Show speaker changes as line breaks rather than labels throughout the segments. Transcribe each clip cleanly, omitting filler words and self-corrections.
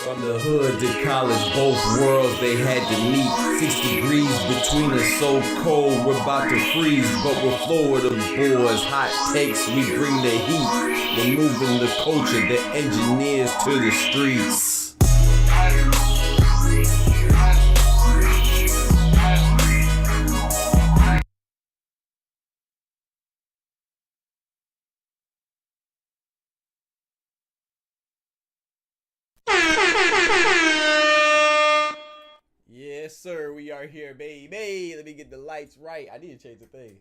From the hood to college, both worlds they had to meet. 6 degrees between us, so cold we're about to freeze. But we're Florida boys, hot takes, we bring the heat. We're moving the culture, the engineers to the streets. Yes, sir, we are here, baby. Let me get the lights right. I need to change the thing.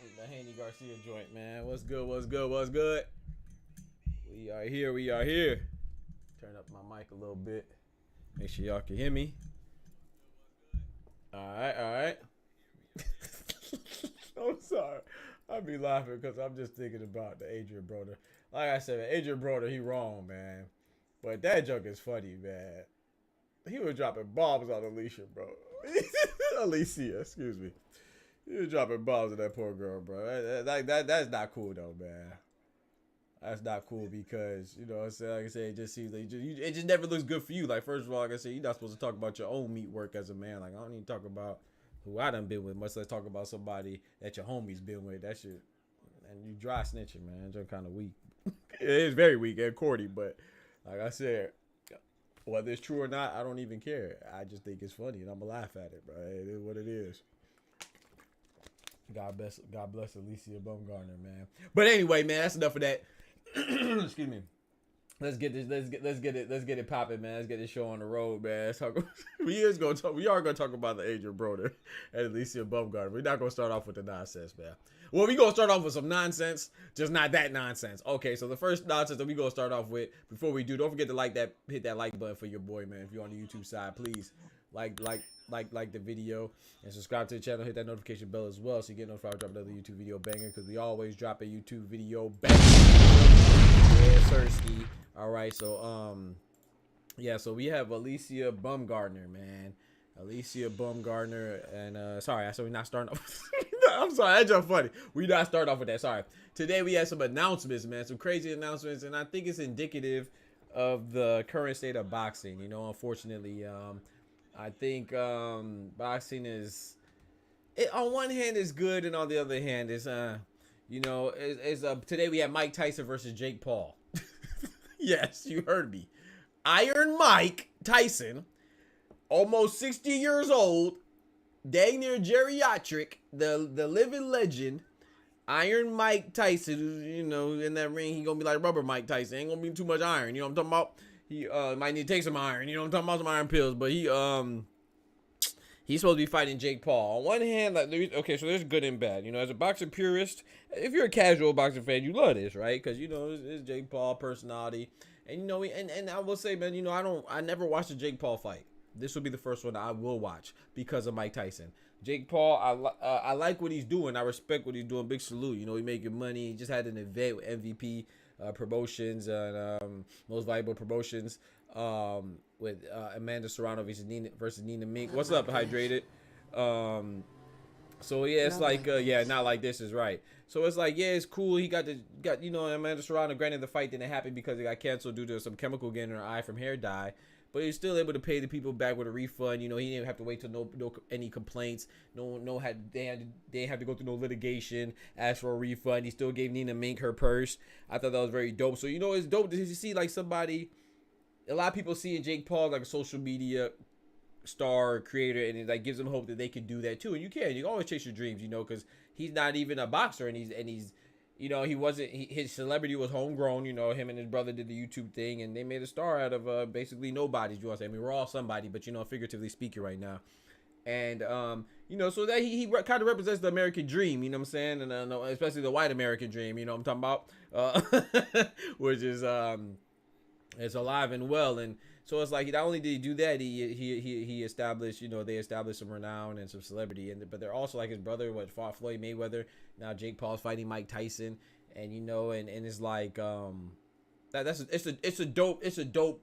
The Ryan Garcia joint, man. What's good? What's good? What's good? We are here. We are here. Turn up my mic a little bit. Make sure y'all can hear me. All right, all right. I'm sorry. I be laughing because I'm just thinking about the Adrian Broder. Like I said, Adrian Broder, he wrong, man. But that joke is funny, man. He was dropping bombs on Alicia, bro. Alicia, excuse me. He was dropping bombs on that poor girl, bro. That's not cool, though, man. That's not cool because, you know what I'm saying? Like I said, it just seems like it just never looks good for you. Like, first of all, like I said, you're not supposed to talk about your own meat work as a man. Like, I don't even talk about who I done been with, much less talk about somebody that your homie's been with. That shit. And you dry snitching, man. You're kind of weak. It is very weak and corny, but like I said, whether it's true or not, I don't even care. I just think it's funny, and I'm gonna laugh at it, bro. It is what it is. God bless Alicia Baumgartner, man. But anyway, man, that's enough of that. Excuse me. Let's get it popping, man. Let's get this show on the road, man. Let's talk. We are gonna talk about the Adrian Broder and Alicia Baumgartner. We're not gonna start off with the nonsense, man. Well, we gonna start off with some nonsense, just not that nonsense. Okay, so the first nonsense that we gonna start off with, before we do, don't forget to hit that like button for your boy, man. If you're on the YouTube side, please like the video and subscribe to the channel. Hit that notification bell as well, so you get notified when I drop another YouTube video banger. Because we always drop a YouTube video banger. Yeah, Sirski. All right, so yeah, so we have Alicia Baumgartner, man. Alicia Baumgartner, and sorry, I said we're not starting off. I'm sorry, that's just funny. We not starting off with that. Sorry. Today we had some announcements, man, some crazy announcements, and I think it's indicative of the current state of boxing. You know, unfortunately, I think boxing is, on one hand is good, and on the other hand is, you know, today we had Mike Tyson versus Jake Paul. Yes, you heard me. Iron Mike Tyson, almost 60 years old, dang near geriatric, the living legend, Iron Mike Tyson, you know, in that ring, he gonna be like Rubber Mike Tyson. Ain't gonna be too much iron, you know what I'm talking about? He might need to take some iron, you know what I'm talking about, some iron pills, but he's supposed to be fighting Jake Paul. On one hand, like, okay, so there's good and bad. You know, as a boxing purist, if you're a casual boxing fan, you love this, right? Because, you know, it's Jake Paul personality. And, you know, and I will say, man, you know, I never watched a Jake Paul fight. This will be the first one I will watch because of Mike Tyson. Jake Paul, I like what he's doing. I respect what he's doing. Big salute. You know, he's making money. He just had an event with MVP Promotions and Most Valuable Promotions. With Amanda Serrano versus Nina Mink. What's up, Hydrated? So yeah, it's like yeah, not like this is right. So it's like, yeah, it's cool. He got you know, Amanda Serrano. Granted, the fight didn't happen because it got canceled due to some chemical getting in her eye from hair dye. But he's still able to pay the people back with a refund. You know, he didn't have to wait till any complaints. They didn't have to go through no litigation, ask for a refund. He still gave Nina Mink her purse. I thought that was very dope. So, you know, it's dope to see like somebody. A lot of people see in Jake Paul like a social media star creator, and it like gives them hope that they can do that too. And you can always chase your dreams, you know, because he's not even a boxer, and he's you know, his celebrity was homegrown. You know, him and his brother did the YouTube thing, and they made a star out of basically nobodies. You want to say? I mean, we're all somebody, but you know, figuratively speaking, right now. And you know, so that he kind of represents the American dream. You know what I'm saying? And especially the white American dream. You know what I'm talking about? Which is it's alive and well. And so it's like, not only did he do that, he established, you know, they established some renown and some celebrity, but they're also like his brother, what fought Floyd Mayweather. Now Jake Paul's fighting Mike Tyson, and you know, and it's like it's a dope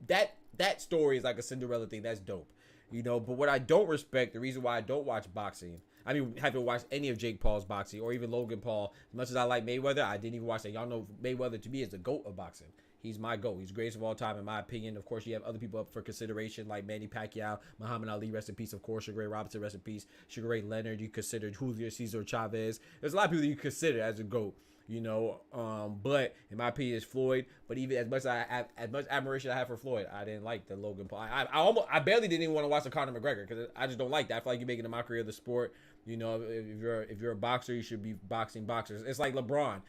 that story is like a Cinderella thing. That's dope, you know. But what I don't respect, the reason why I don't watch boxing, I mean, haven't watched any of Jake Paul's boxing or even Logan Paul. As much as I like Mayweather, I didn't even watch that. Y'all know Mayweather to me is the GOAT of boxing. He's my GOAT. He's the greatest of all time, in my opinion. Of course, you have other people up for consideration, like Manny Pacquiao, Muhammad Ali, rest in peace, of course, Sugar Ray Robinson, rest in peace, Sugar Ray Leonard. You consider Julio Cesar Chavez. There's a lot of people you consider as a GOAT, you know. But in my opinion, it's Floyd. But even as much admiration I have for Floyd, I didn't like the Logan Paul. I barely didn't even want to watch the Conor McGregor because I just don't like that. I feel like you're making a mockery of the sport. You know, if you're a boxer, you should be boxing boxers. It's like LeBron.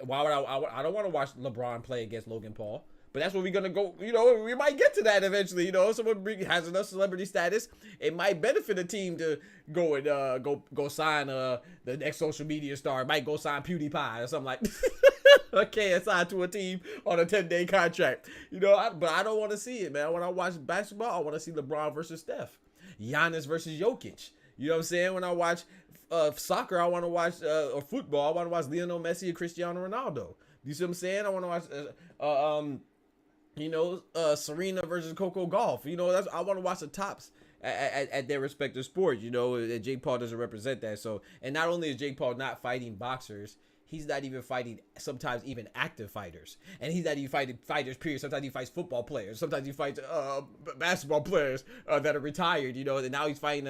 Why would I don't want to watch LeBron play against Logan Paul. But that's where we're gonna go. You know, we might get to that eventually. You know, someone has enough celebrity status, it might benefit a team to go and go sign the next social media star. It might go sign PewDiePie or something like. Okay, assigned to a team on a 10-day contract. You know, but I don't want to see it, man. When I watch basketball, I want to see LeBron versus Steph, Giannis versus Jokic. You know what I'm saying? When I watch soccer, I want to watch or football. I want to watch Lionel Messi and Cristiano Ronaldo. You see what I'm saying? I want to watch Serena versus Coco Gauff. You know, I want to watch the tops at their respective sports. You know, Jake Paul doesn't represent that. So, and not only is Jake Paul not fighting boxers, he's not even fighting sometimes even active fighters. And he's not even fighting fighters, period. Sometimes he fights football players. Sometimes he fights basketball players that are retired, you know. And now he's fighting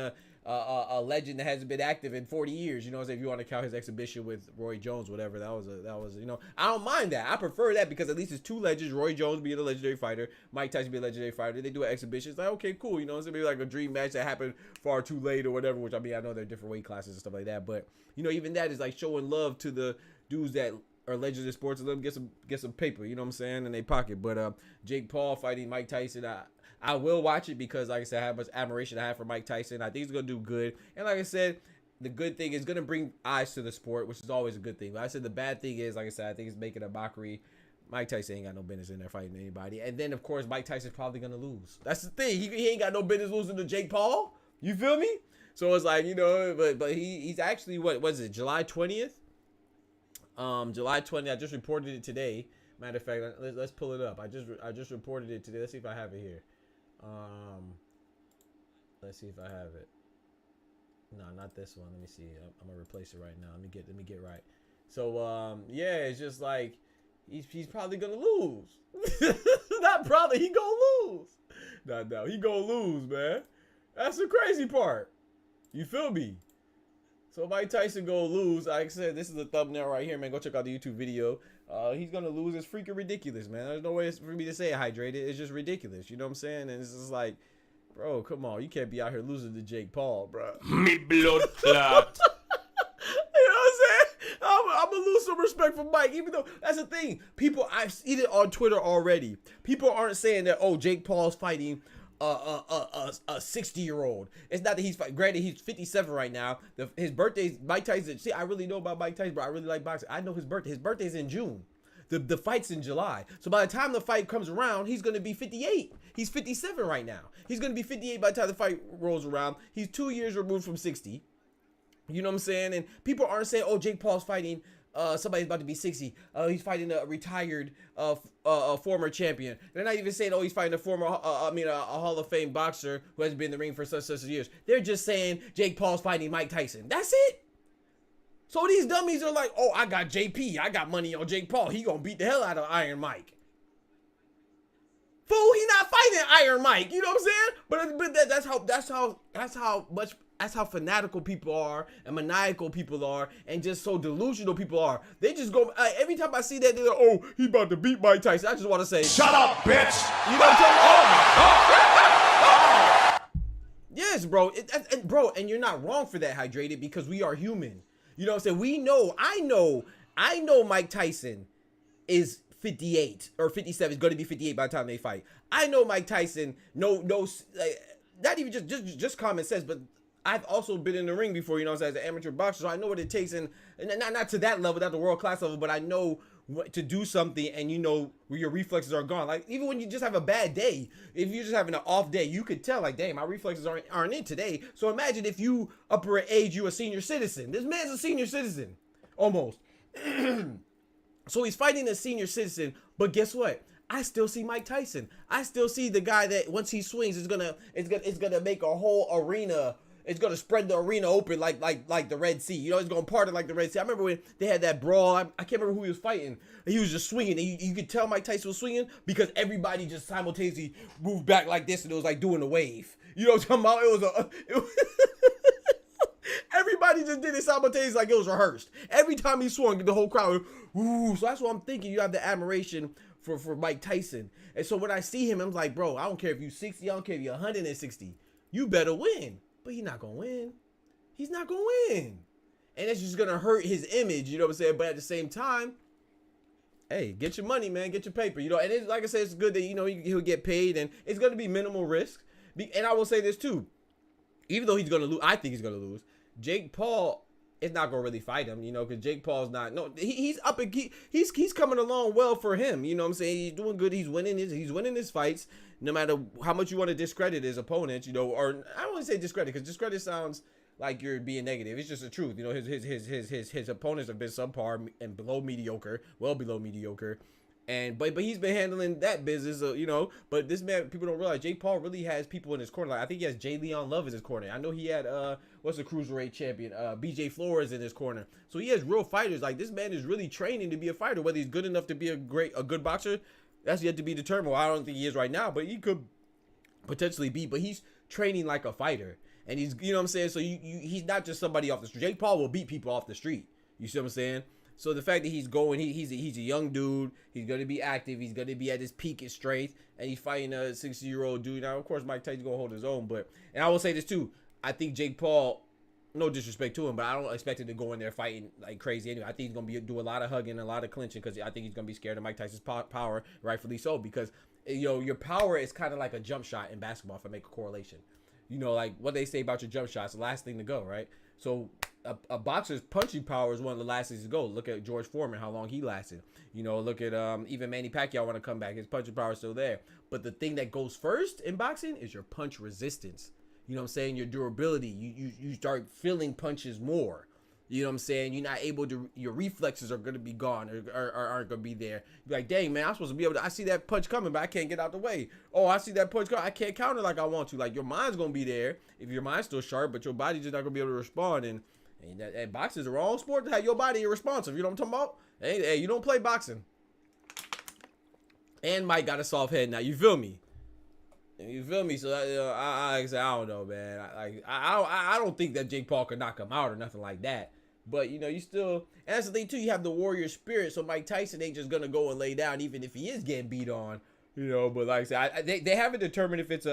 a legend that hasn't been active in 40 years. You know, if you want to count his exhibition with Roy Jones, whatever, that was, you know, I don't mind that. I prefer that because at least it's two legends. Roy Jones being a legendary fighter, Mike Tyson being a legendary fighter. They do an exhibition. It's like, okay, cool. You know, it's gonna be like a dream match that happened far too late or whatever, which I mean, I know there are different weight classes and stuff like that. But, you know, even that is like showing love to the dudes that are legends in sports and let them get some paper, you know what I'm saying, in their pocket. But Jake Paul fighting Mike Tyson, I will watch it because, like I said, how much admiration I have for Mike Tyson. I think he's going to do good. And like I said, the good thing is going to bring eyes to the sport, which is always a good thing. But I said the bad thing is, like I said, I think it's making a mockery. Mike Tyson ain't got no business in there fighting anybody. And then, of course, Mike Tyson's probably going to lose. That's the thing. He ain't got no business losing to Jake Paul. You feel me? So it's like, you know, but he's actually, what was it, July 20th? July 20th. I just reported it today. Matter of fact, let's pull it up. I just reported it today. Let's see if I have it here. Let's see if I have it. No, not this one. Let me see. I'm gonna replace it right now. Let me get right. So yeah, it's just like he's probably gonna lose. Not probably, he gonna lose. No, he gonna lose, man. That's the crazy part. You feel me? So Mike Tyson gonna lose. Like I said, this is a thumbnail right here, man. Go check out the YouTube video. He's gonna lose. It's freaking ridiculous, man. There's no way for me to say it hydrated. It's just ridiculous. You know what I'm saying? And it's just like, bro, come on. You can't be out here losing to Jake Paul, bro.
Me blood clot.
You know what I'm saying? I'm gonna lose some respect for Mike, even though that's the thing. People, I've seen it on Twitter already. People aren't saying that, oh, Jake Paul's fighting a 60-year-old. It's not that he's fighting. Granted, he's 57 right now. His birthday's Mike Tyson. See, I really know about Mike Tyson, but I really like boxing. I know his birthday. His birthday's in June. The fight's in July. So by the time the fight comes around, he's going to be 58. He's 57 right now. He's going to be 58 by the time the fight rolls around. He's 2 years removed from 60. You know what I'm saying? And people aren't saying, oh, Jake Paul's fighting somebody's about to be 60. He's fighting a retired former champion. They're not even saying, oh, he's fighting a former, a Hall of Fame boxer who hasn't been in the ring for such years. They're just saying Jake Paul's fighting Mike Tyson. That's it. So these dummies are like, oh, I got JP. I got money on Jake Paul. He gonna beat the hell out of Iron Mike. Fool, he not fighting Iron Mike. You know what I'm saying? But that's how fanatical people are and maniacal people are and just so delusional people are. They just go, every time I see that, they're like, oh, he about to beat Mike Tyson. I just want to say,
shut up, bitch.
You know what I'm talking about? Yes, bro. And you're not wrong for that, Hydrated, because we are human. You know what I'm saying? I know Mike Tyson is 58 or 57. Is going to be 58 by the time they fight. I know Mike Tyson, not even just common sense, but I've also been in the ring before, you know what I'm saying, as an amateur boxer, so I know what it takes, and not to that level, not the world class level, but I know what to do something, and you know where your reflexes are gone. Like, even when you just have a bad day, if you're just having an off day, you could tell, like, dang, my reflexes aren't in today. So imagine if you, upper age, you a senior citizen. This man's a senior citizen, almost. So he's fighting a senior citizen, but guess what? I still see Mike Tyson. I still see the guy that once he swings, it's gonna make a whole arena. It's gonna spread the arena open like the Red Sea. You know, it's gonna part it like the Red Sea. I remember when they had that brawl. I can't remember who he was fighting. He was just swinging, and you could tell Mike Tyson was swinging because everybody just simultaneously moved back like this, and it was like doing a wave. You know what I'm talking about? It was everybody just did it simultaneously like it was rehearsed. Every time he swung, the whole crowd, ooh. So that's what I'm thinking. You have the admiration for Mike Tyson. And so when I see him, I'm like, bro, I don't care if you're 60, I don't care if you're 160. You better win. But he's not going to win. He's not going to win. And it's just going to hurt his image, you know what I'm saying? But at the same time, hey, get your money, man. Get your paper. You know, and it's, like I said, it's good that, you know, he'll get paid. And it's going to be minimal risk. And I will say this, too. Even though he's going to lose, I think he's going to lose. Jake Paul is not going to really fight him, you know, because Jake Paul's not. No, he's up and he's coming along well for him. You know what I'm saying? He's doing good. He's winning his fights. No matter how much you want to discredit his opponents, you know, or I don't want to say discredit because discredit sounds like you're being negative. It's just the truth. You know, his opponents have been subpar and below mediocre, well below mediocre. And but he's been handling that business, you know. But this man, people don't realize Jake Paul really has people in his corner. Like I think he has Jay Leon Love in his corner. I know he had what's the cruiserweight champion, BJ Flores in his corner. So he has real fighters. Like this man is really training to be a fighter. Whether he's good enough to be a good boxer, that's yet to be determined. Well, I don't think he is right now, but he could potentially be. But he's training like a fighter, and he's, you know what I'm saying. So he's not just somebody off the street. Jake Paul will beat people off the street. You see what I'm saying? So the fact that he's going, he's a young dude. He's going to be active. He's going to be at his peak of strength. And he's fighting a 60-year-old dude. Now, of course, Mike Tyson's going to hold his own. And I will say this, too. I think Jake Paul, no disrespect to him, but I don't expect him to go in there fighting like crazy anyway. I think he's going to do a lot of hugging, a lot of clinching, because I think he's going to be scared of Mike Tyson's power, rightfully so. Because, you know, your power is kind of like a jump shot in basketball, if I make a correlation. You know, like what they say about your jump shots, the last thing to go, right? So a boxer's punching power is one of the last things to go. Look at George Foreman, how long he lasted. You know, look at even Manny Pacquiao want to come back. His punching power is still there. But the thing that goes first in boxing is your punch resistance. You know what I'm saying? Your durability. You start feeling punches more. You know what I'm saying? You're not able to, your reflexes are going to be gone or aren't going to be there. You're like, dang, man, I'm supposed to be able to, I see that punch coming, but I can't get out the way. Oh, I see that punch coming, I can't counter like I want to. Like, your mind's going to be there if your mind's still sharp, but your body's just not going to be able to respond. And boxing is the wrong sport to have your body irresponsive. You know what I'm talking about? Hey, you don't play boxing. And Mike got a soft head now. You feel me? You feel me? So I don't know, man. I don't think that Jake Paul could knock him out or nothing like that. But you know, you still, and that's the thing too. You have the warrior spirit. So Mike Tyson ain't just gonna go and lay down, even if he is getting beat on. You know, but like I said, they haven't determined if it's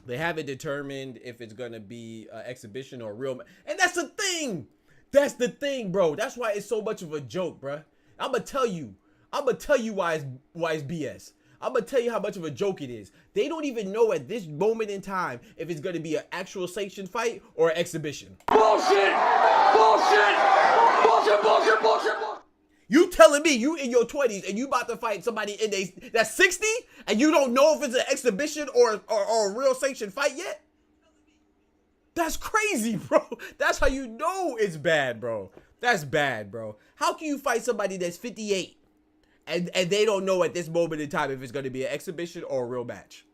they haven't determined if it's gonna be an exhibition or a real. And that's the thing. That's the thing, bro. That's why it's so much of a joke, bro. I'm gonna tell you why it's BS. I'm gonna tell you how much of a joke it is. They don't even know at this moment in time if it's gonna be an actual sanctioned fight or an exhibition.
Bullshit! Bullshit! Bullshit, bullshit, bullshit, bullshit!
You telling me you in your 20s and you about to fight somebody in that's 60 and you don't know if it's an exhibition or a real sanctioned fight yet? That's crazy, bro. That's how you know it's bad, bro. That's bad, bro. How can you fight somebody that's 58 and they don't know at this moment in time if it's going to be an exhibition or a real match?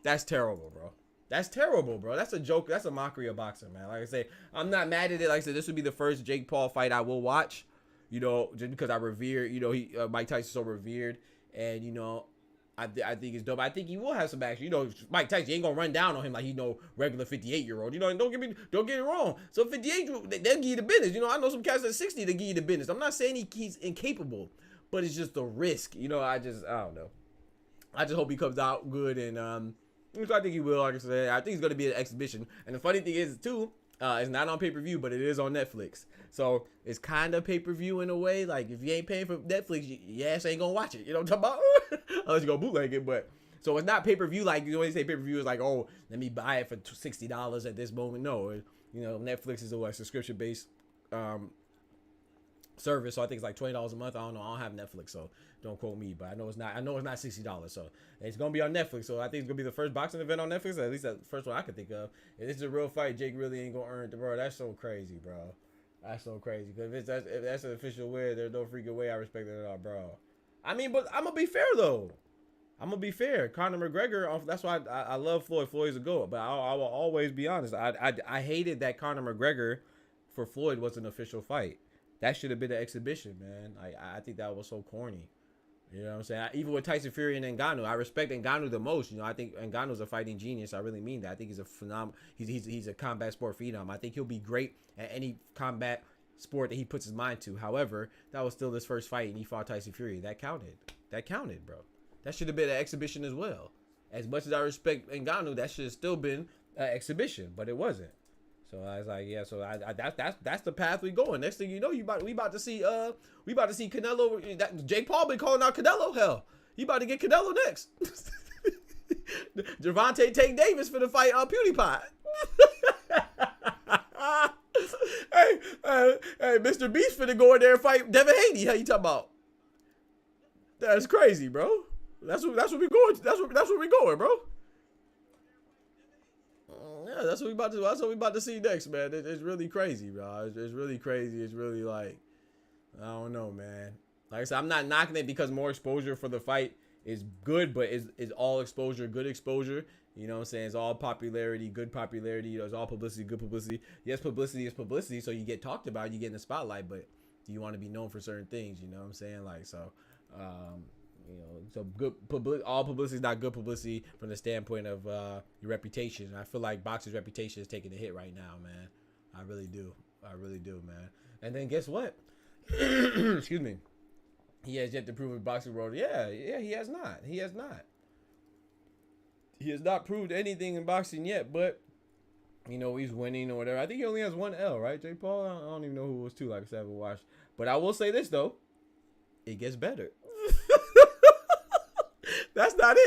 That's terrible, bro. That's terrible, bro. That's a joke. That's a mockery of boxing, man. Like I say, I'm not mad at it. Like I said, this would be the first Jake Paul fight I will watch, you know, just because I revere, you know, Mike Tyson's so revered. And, you know, I think it's dope. I think he will have some action. You know, Mike Tyson, you ain't gonna run down on him like he no regular 58-year-old. You know, and don't get it wrong. So 58, they'll give you the business. You know, I know some cats at 60 that give you the business. I'm not saying he's incapable, but it's just the risk. You know, I don't know. I just hope he comes out good, and so I think he will. Like I said, I think it's gonna be an exhibition. And the funny thing is too, it's not on pay-per-view, but it is on Netflix. So it's kind of pay-per-view in a way. Like if you ain't paying for Netflix, your ass ain't gonna watch it. You know what I'm talking about? Unless you go bootleg it. But so it's not pay-per-view. Like you know when they say pay-per-view, is like, oh, let me buy it for $60 at this moment. No, you know, Netflix is a subscription-based service. So I think it's like $20 a month. I don't know. I don't have Netflix, so don't quote me. But I know it's not $60. So it's gonna be on Netflix. So I think it's gonna be the first boxing event on Netflix. At least that's the first one I could think of. If this is a real fight, Jake really ain't gonna earn it, bro. That's so crazy, bro. That's so crazy. Because if that's an official way, there's no freaking way I respect it at all, bro. I mean, but I'm gonna be fair though. I'm gonna be fair. Conor McGregor. That's why I love Floyd. Floyd's a GOAT. But I will always be honest. I hated that Conor McGregor for Floyd was an official fight. That should have been an exhibition, man. I think that was so corny. You know what I'm saying? Even with Tyson Fury and Ngannou, I respect Ngannou the most. You know, I think Ngannou's a fighting genius. I really mean that. I think he's a phenomenal. He's a combat sport phenom. I think he'll be great at any combat sport that he puts his mind to. However, that was still his first fight, and he fought Tyson Fury. That counted. That counted, bro. That should have been an exhibition as well. As much as I respect Ngannou, that should have still been an exhibition, but it wasn't. So I was like, yeah. So that's the path we going. Next thing you know, we about to see Canelo. Jake Paul been calling out Canelo. Hell, he about to get Canelo next. Gervonta Tank Davis for the fight PewDiePie. hey, Mr. Beast finna go in there and fight Devin Haney. How you talking about? That's crazy, bro. That's what we going. That's where we going, bro. Yeah, that's what we about to see next, man. It's really crazy, bro. It's really crazy. It's really like, I don't know, man. Like I said, I'm not knocking it because more exposure for the fight is good, but is all exposure good exposure? You know what I'm saying? It's all popularity, good popularity. You know, it's all publicity, good publicity. Yes, publicity is publicity, so you get talked about, you get in the spotlight, but do you want to be known for certain things? You know what I'm saying? Like, so, you know, so good all publicity is not good publicity from the standpoint of your reputation. And I feel like boxing's reputation is taking a hit right now, man. I really do, man. And then guess what? Excuse me. He has yet to prove in boxing world. Yeah, he has not. He has not proved anything in boxing yet, but you know, he's winning or whatever. I think he only has one L, right, Jake Paul? I don't even know who it was two. Like I said, I haven't watched. But I will say this though, it gets better. That's not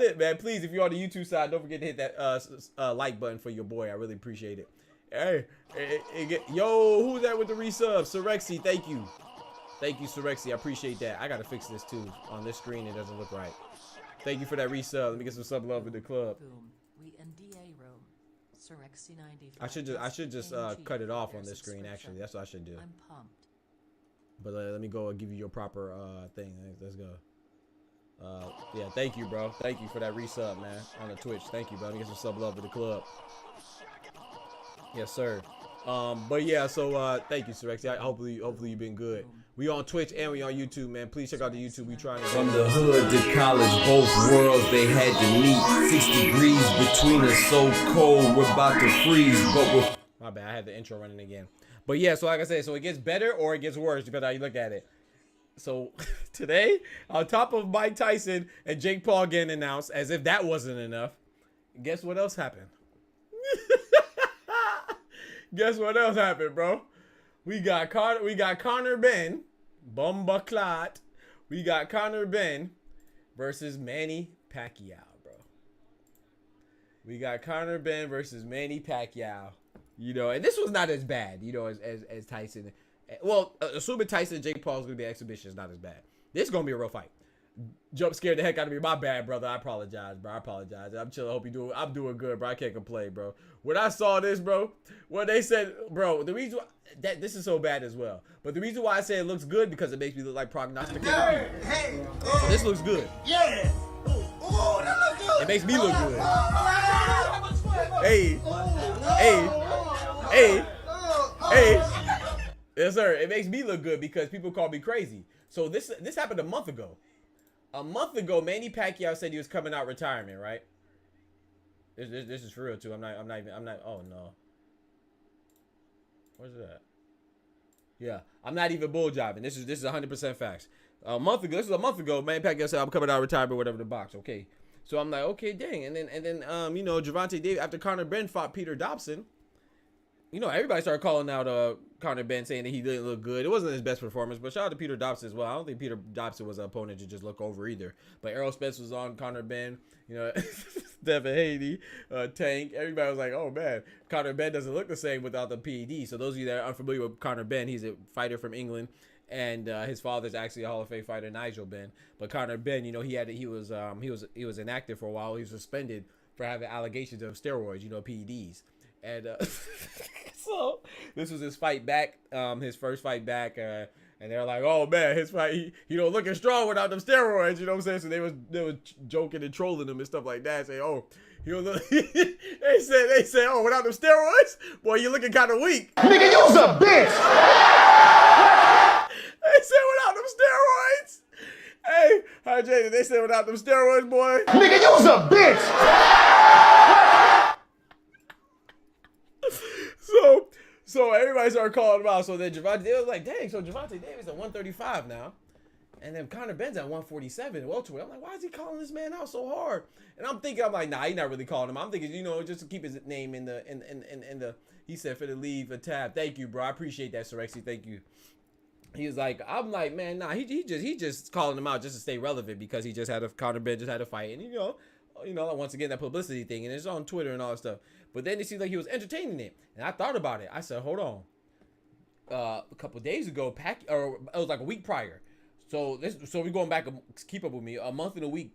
it, man. Please, if you're on the YouTube side, don't forget to hit that like button for your boy. I really appreciate it. Hey, yo, who's that with the resub? Surexy, thank you. Thank you, Surexy. I appreciate that. I got to fix this, too. On this screen, it doesn't look right. Thank you for that resub. Let me get some sub love in the club.
Boom. We NDA room. Surexy 95.
I should just cut it off on this screen, actually. That's what I should do.
I'm pumped.
But let me go and give you your proper thing. Let's go. Yeah, thank you, bro. Thank you for that resub, man, on the Twitch. Thank you, bro. Let me get some sub love in the club. Yes, sir. But yeah, so thank you, Surexy. Hopefully you've been good. We on Twitch and we on YouTube, man. Please check out the YouTube. We trying to
from the hood to college, both worlds they had to meet. 6 degrees between us, so cold we're about to freeze. But we're
my bad. I had the intro running again. But yeah, so like I said, so it gets better or it gets worse depending on how you look at it. So today, on top of Mike Tyson and Jake Paul getting announced, as if that wasn't enough, guess what else happened? Guess what else happened, bro? We got Conor Benn, Bumba Clot. We got Conor Benn versus Manny Pacquiao, bro. We got Conor Benn versus Manny Pacquiao. You know, and this was not as bad, you know, as Tyson. Well, assuming Tyson and Jake Paul is going to be an exhibition, it's not as bad. This is going to be a real fight. Jump scared the heck out of me. My bad, brother. I apologize, bro. I apologize. I'm chilling. Hope you do. I'm doing good, bro. I can't complain, bro. When I saw this, bro, when they said, bro, the reason why, that this is so bad as well, but the reason why I say it looks good because it makes me look like prognosticator.
Hey,
So this looks good.
yeah. Oh, that looks good.
It makes me look good. Hey, hey. Yes, sir. It makes me look good because people call me crazy. So this happened a month ago. A month ago, Manny Pacquiao said he was coming out retirement, right? This is for real too. I'm not. Oh no. Where's that? Yeah, I'm not even bull jiving. This is 100% facts. A month ago, this is a month ago. Manny Pacquiao said I'm coming out retirement, whatever the box. Okay, so I'm like, okay, dang. And then you know, Gervonta Davis after Conor Benn fought Peter Dobson. You know, everybody started calling out Conor Benn, saying that he didn't look good. It wasn't his best performance, but shout out to Peter Dobson as well. I don't think Peter Dobson was an opponent to just look over either. But Errol Spence was on Conor Benn. You know, Devin Haney, Tank. Everybody was like, oh, man, Conor Benn doesn't look the same without the PED. So those of you that are unfamiliar with Conor Benn, he's a fighter from England. And his father's actually a Hall of Fame fighter, Nigel Benn. But Conor Benn, you know, he was inactive for a while. He was suspended for having allegations of steroids, you know, PEDs. And so this was his fight back, his first fight back. And they're like, oh man, his fight, he don't looking strong without them steroids, you know what I'm saying? So they was joking and trolling him and stuff like that, saying, oh, he don't look, they said, oh, without them steroids, boy, you looking kind of weak.
Nigga, you's a bitch!
They said without them steroids. Hey, hydrated, they said without them steroids, boy.
Nigga, you's a bitch!
So everybody started calling him out. So then Gervonta, they was like, dang, so Gervonta Davis at 135 now. And then Conor Benn's at 147 welterweight. I'm like, why is he calling this man out so hard? And I'm thinking, I'm like, nah, he's not really calling him. I'm thinking, you know, just to keep his name in the he said for the leave a tab. Thank you, bro. I appreciate that, Sorexy. Thank you. He was like, I'm like, man, nah, he just calling him out just to stay relevant because he just had Conor Benn just had a fight. And you know, once again, that publicity thing, and it's on Twitter and all that stuff. But then it seemed like he was entertaining it. And I thought about it. I said, hold on. A couple days ago, or it was like a week prior. So we're going back, keep up with me, a month and a week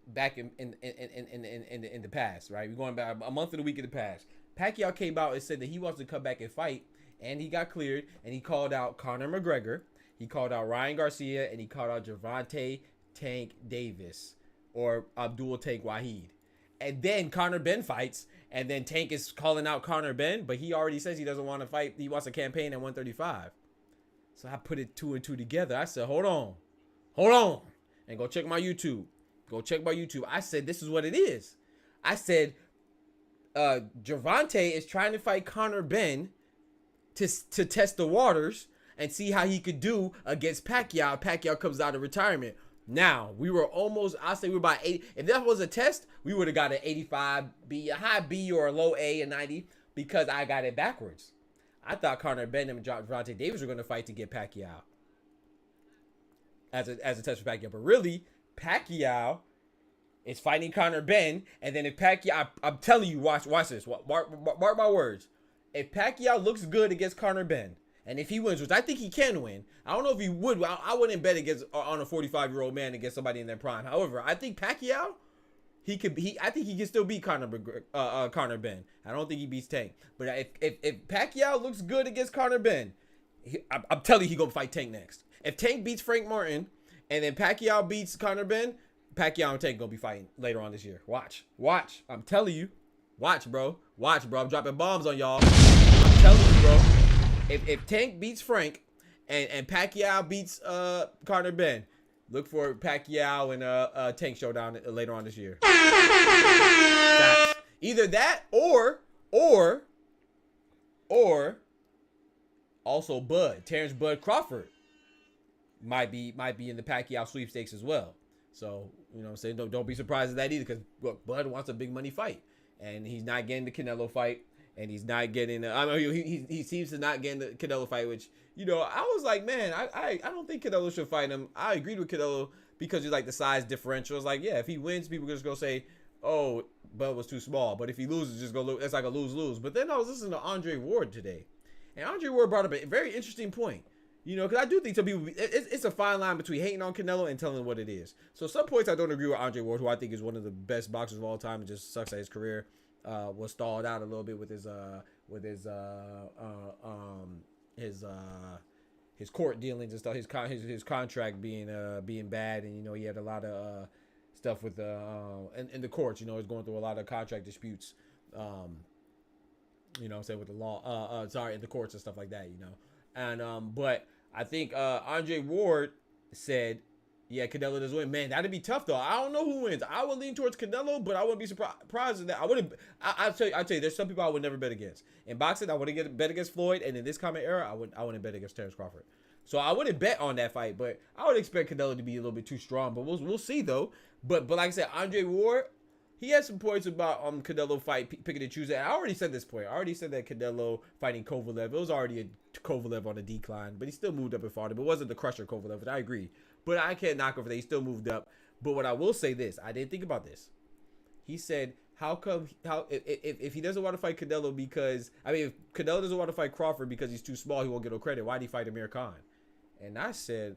back in the past, right? We're going back a month and a week in the past. Pacquiao came out and said that he wants to come back and fight, and he got cleared, and he called out Conor McGregor, he called out Ryan Garcia, and he called out Gervonta Tank Davis, or Abdul Tank Wahid. And then Conor Benn fights, and then Tank is calling out Conor Benn, but he already says he doesn't want to fight. He wants a campaign at 135. So I put it 2 and 2 together. I said, hold on, and go check my YouTube. I said, this is what it is. I said, Gervonta is trying to fight Conor Benn to test the waters and see how he could do against Pacquiao. Pacquiao comes out of retirement. Now, we were almost, I'll say we were about 80. If that was a test, we would have got an 85 B, a high B or a low A, a 90, because I got it backwards. I thought Conor Benn and Gervonta Davis were going to fight to get Pacquiao as a test for Pacquiao. But really, Pacquiao is fighting Conor Benn, and then if Pacquiao, I'm telling you, watch this, mark my words. If Pacquiao looks good against Conor Benn, and if he wins, which I think he can win, I don't know if he would. I wouldn't bet against on a 45-year-old man against somebody in their prime. However, I think Pacquiao, I think he can still beat Conor Benn. I don't think he beats Tank. But if Pacquiao looks good against Conor Benn, I'm telling you, he gonna fight Tank next. If Tank beats Frank Martin, and then Pacquiao beats Conor Benn, Pacquiao and Tank gonna be fighting later on this year. Watch. I'm telling you. Watch, bro. I'm dropping bombs on y'all. I'm telling you, bro. If Tank beats Frank and Pacquiao beats Conor Benn, look for Pacquiao and Tank showdown later on this year. That's either that or also Terrence Bud Crawford might be in the Pacquiao sweepstakes as well. So, you know what I'm saying? Don't be surprised at that either, because look, Bud wants a big money fight, and he's not getting the Canelo fight. And he's not getting. He seems to not get the Canelo fight, which, you know, I was like, man, I don't think Canelo should fight him. I agreed with Canelo because he's like the size differential. It's like, yeah, if he wins, people are just gonna say, oh, Bud was too small. But if he loses, just go. It's like a lose-lose. But then I was listening to Andre Ward today, and Andre Ward brought up a very interesting point. You know, because I do think some people, it's a fine line between hating on Canelo and telling what it is. So some points I don't agree with Andre Ward, who I think is one of the best boxers of all time, and just sucks at his career. Was stalled out a little bit with his court dealings and stuff. His contract being bad, and you know he had a lot of stuff with in the courts. You know, he's going through a lot of contract disputes. You know what I'm saying, with the law. In the courts and stuff like that. You know, and but I think Andre Ward said, yeah, Canelo does win. Man, that'd be tough though. I don't know who wins. I would lean towards Canelo, but I wouldn't be surprised in that. I'll tell you, there's some people I would never bet against. In boxing, I wouldn't bet against Floyd, and in this comment era, I wouldn't bet against Terrence Crawford. So I wouldn't bet on that fight, but I would expect Canelo to be a little bit too strong. But we'll see though. But like I said, Andre Ward, he had some points about Canelo fight picking and choosing. I already said this point. I already said that Canelo fighting Kovalev, it was already a Kovalev on a decline, but he still moved up and fought him. It wasn't the crusher Kovalev, but I agree. But I can't knock over that. He still moved up. But what I will say this, I didn't think about this. He said, if he doesn't want to fight Canelo if Canelo doesn't want to fight Crawford because he's too small, he won't get no credit. Why'd he fight Amir Khan? And I said,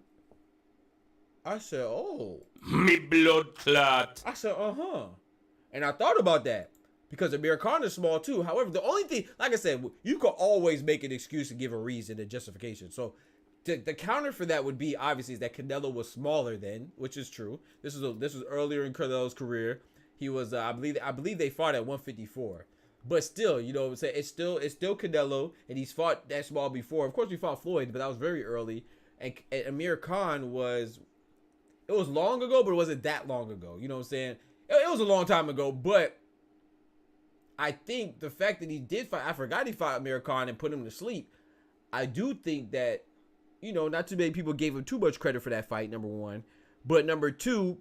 oh.
Me blood clot.
I said, And I thought about that because Amir Khan is small too. However, the only thing, like I said, you could always make an excuse and give a reason and justification. So the counter for that would be obviously is that Canelo was smaller then, which is true. This was earlier in Canelo's career. He was I believe they fought at 154. But still, you know what I'm saying? It's still Canelo, and he's fought that small before. Of course, we fought Floyd, but that was very early. And Amir Khan it was long ago, but it wasn't that long ago. You know what I'm saying? It was a long time ago, but I think the fact that he did fight, I forgot he fought Amir Khan and put him to sleep. I do think that, you know, not too many people gave him too much credit for that fight, number one. But number two,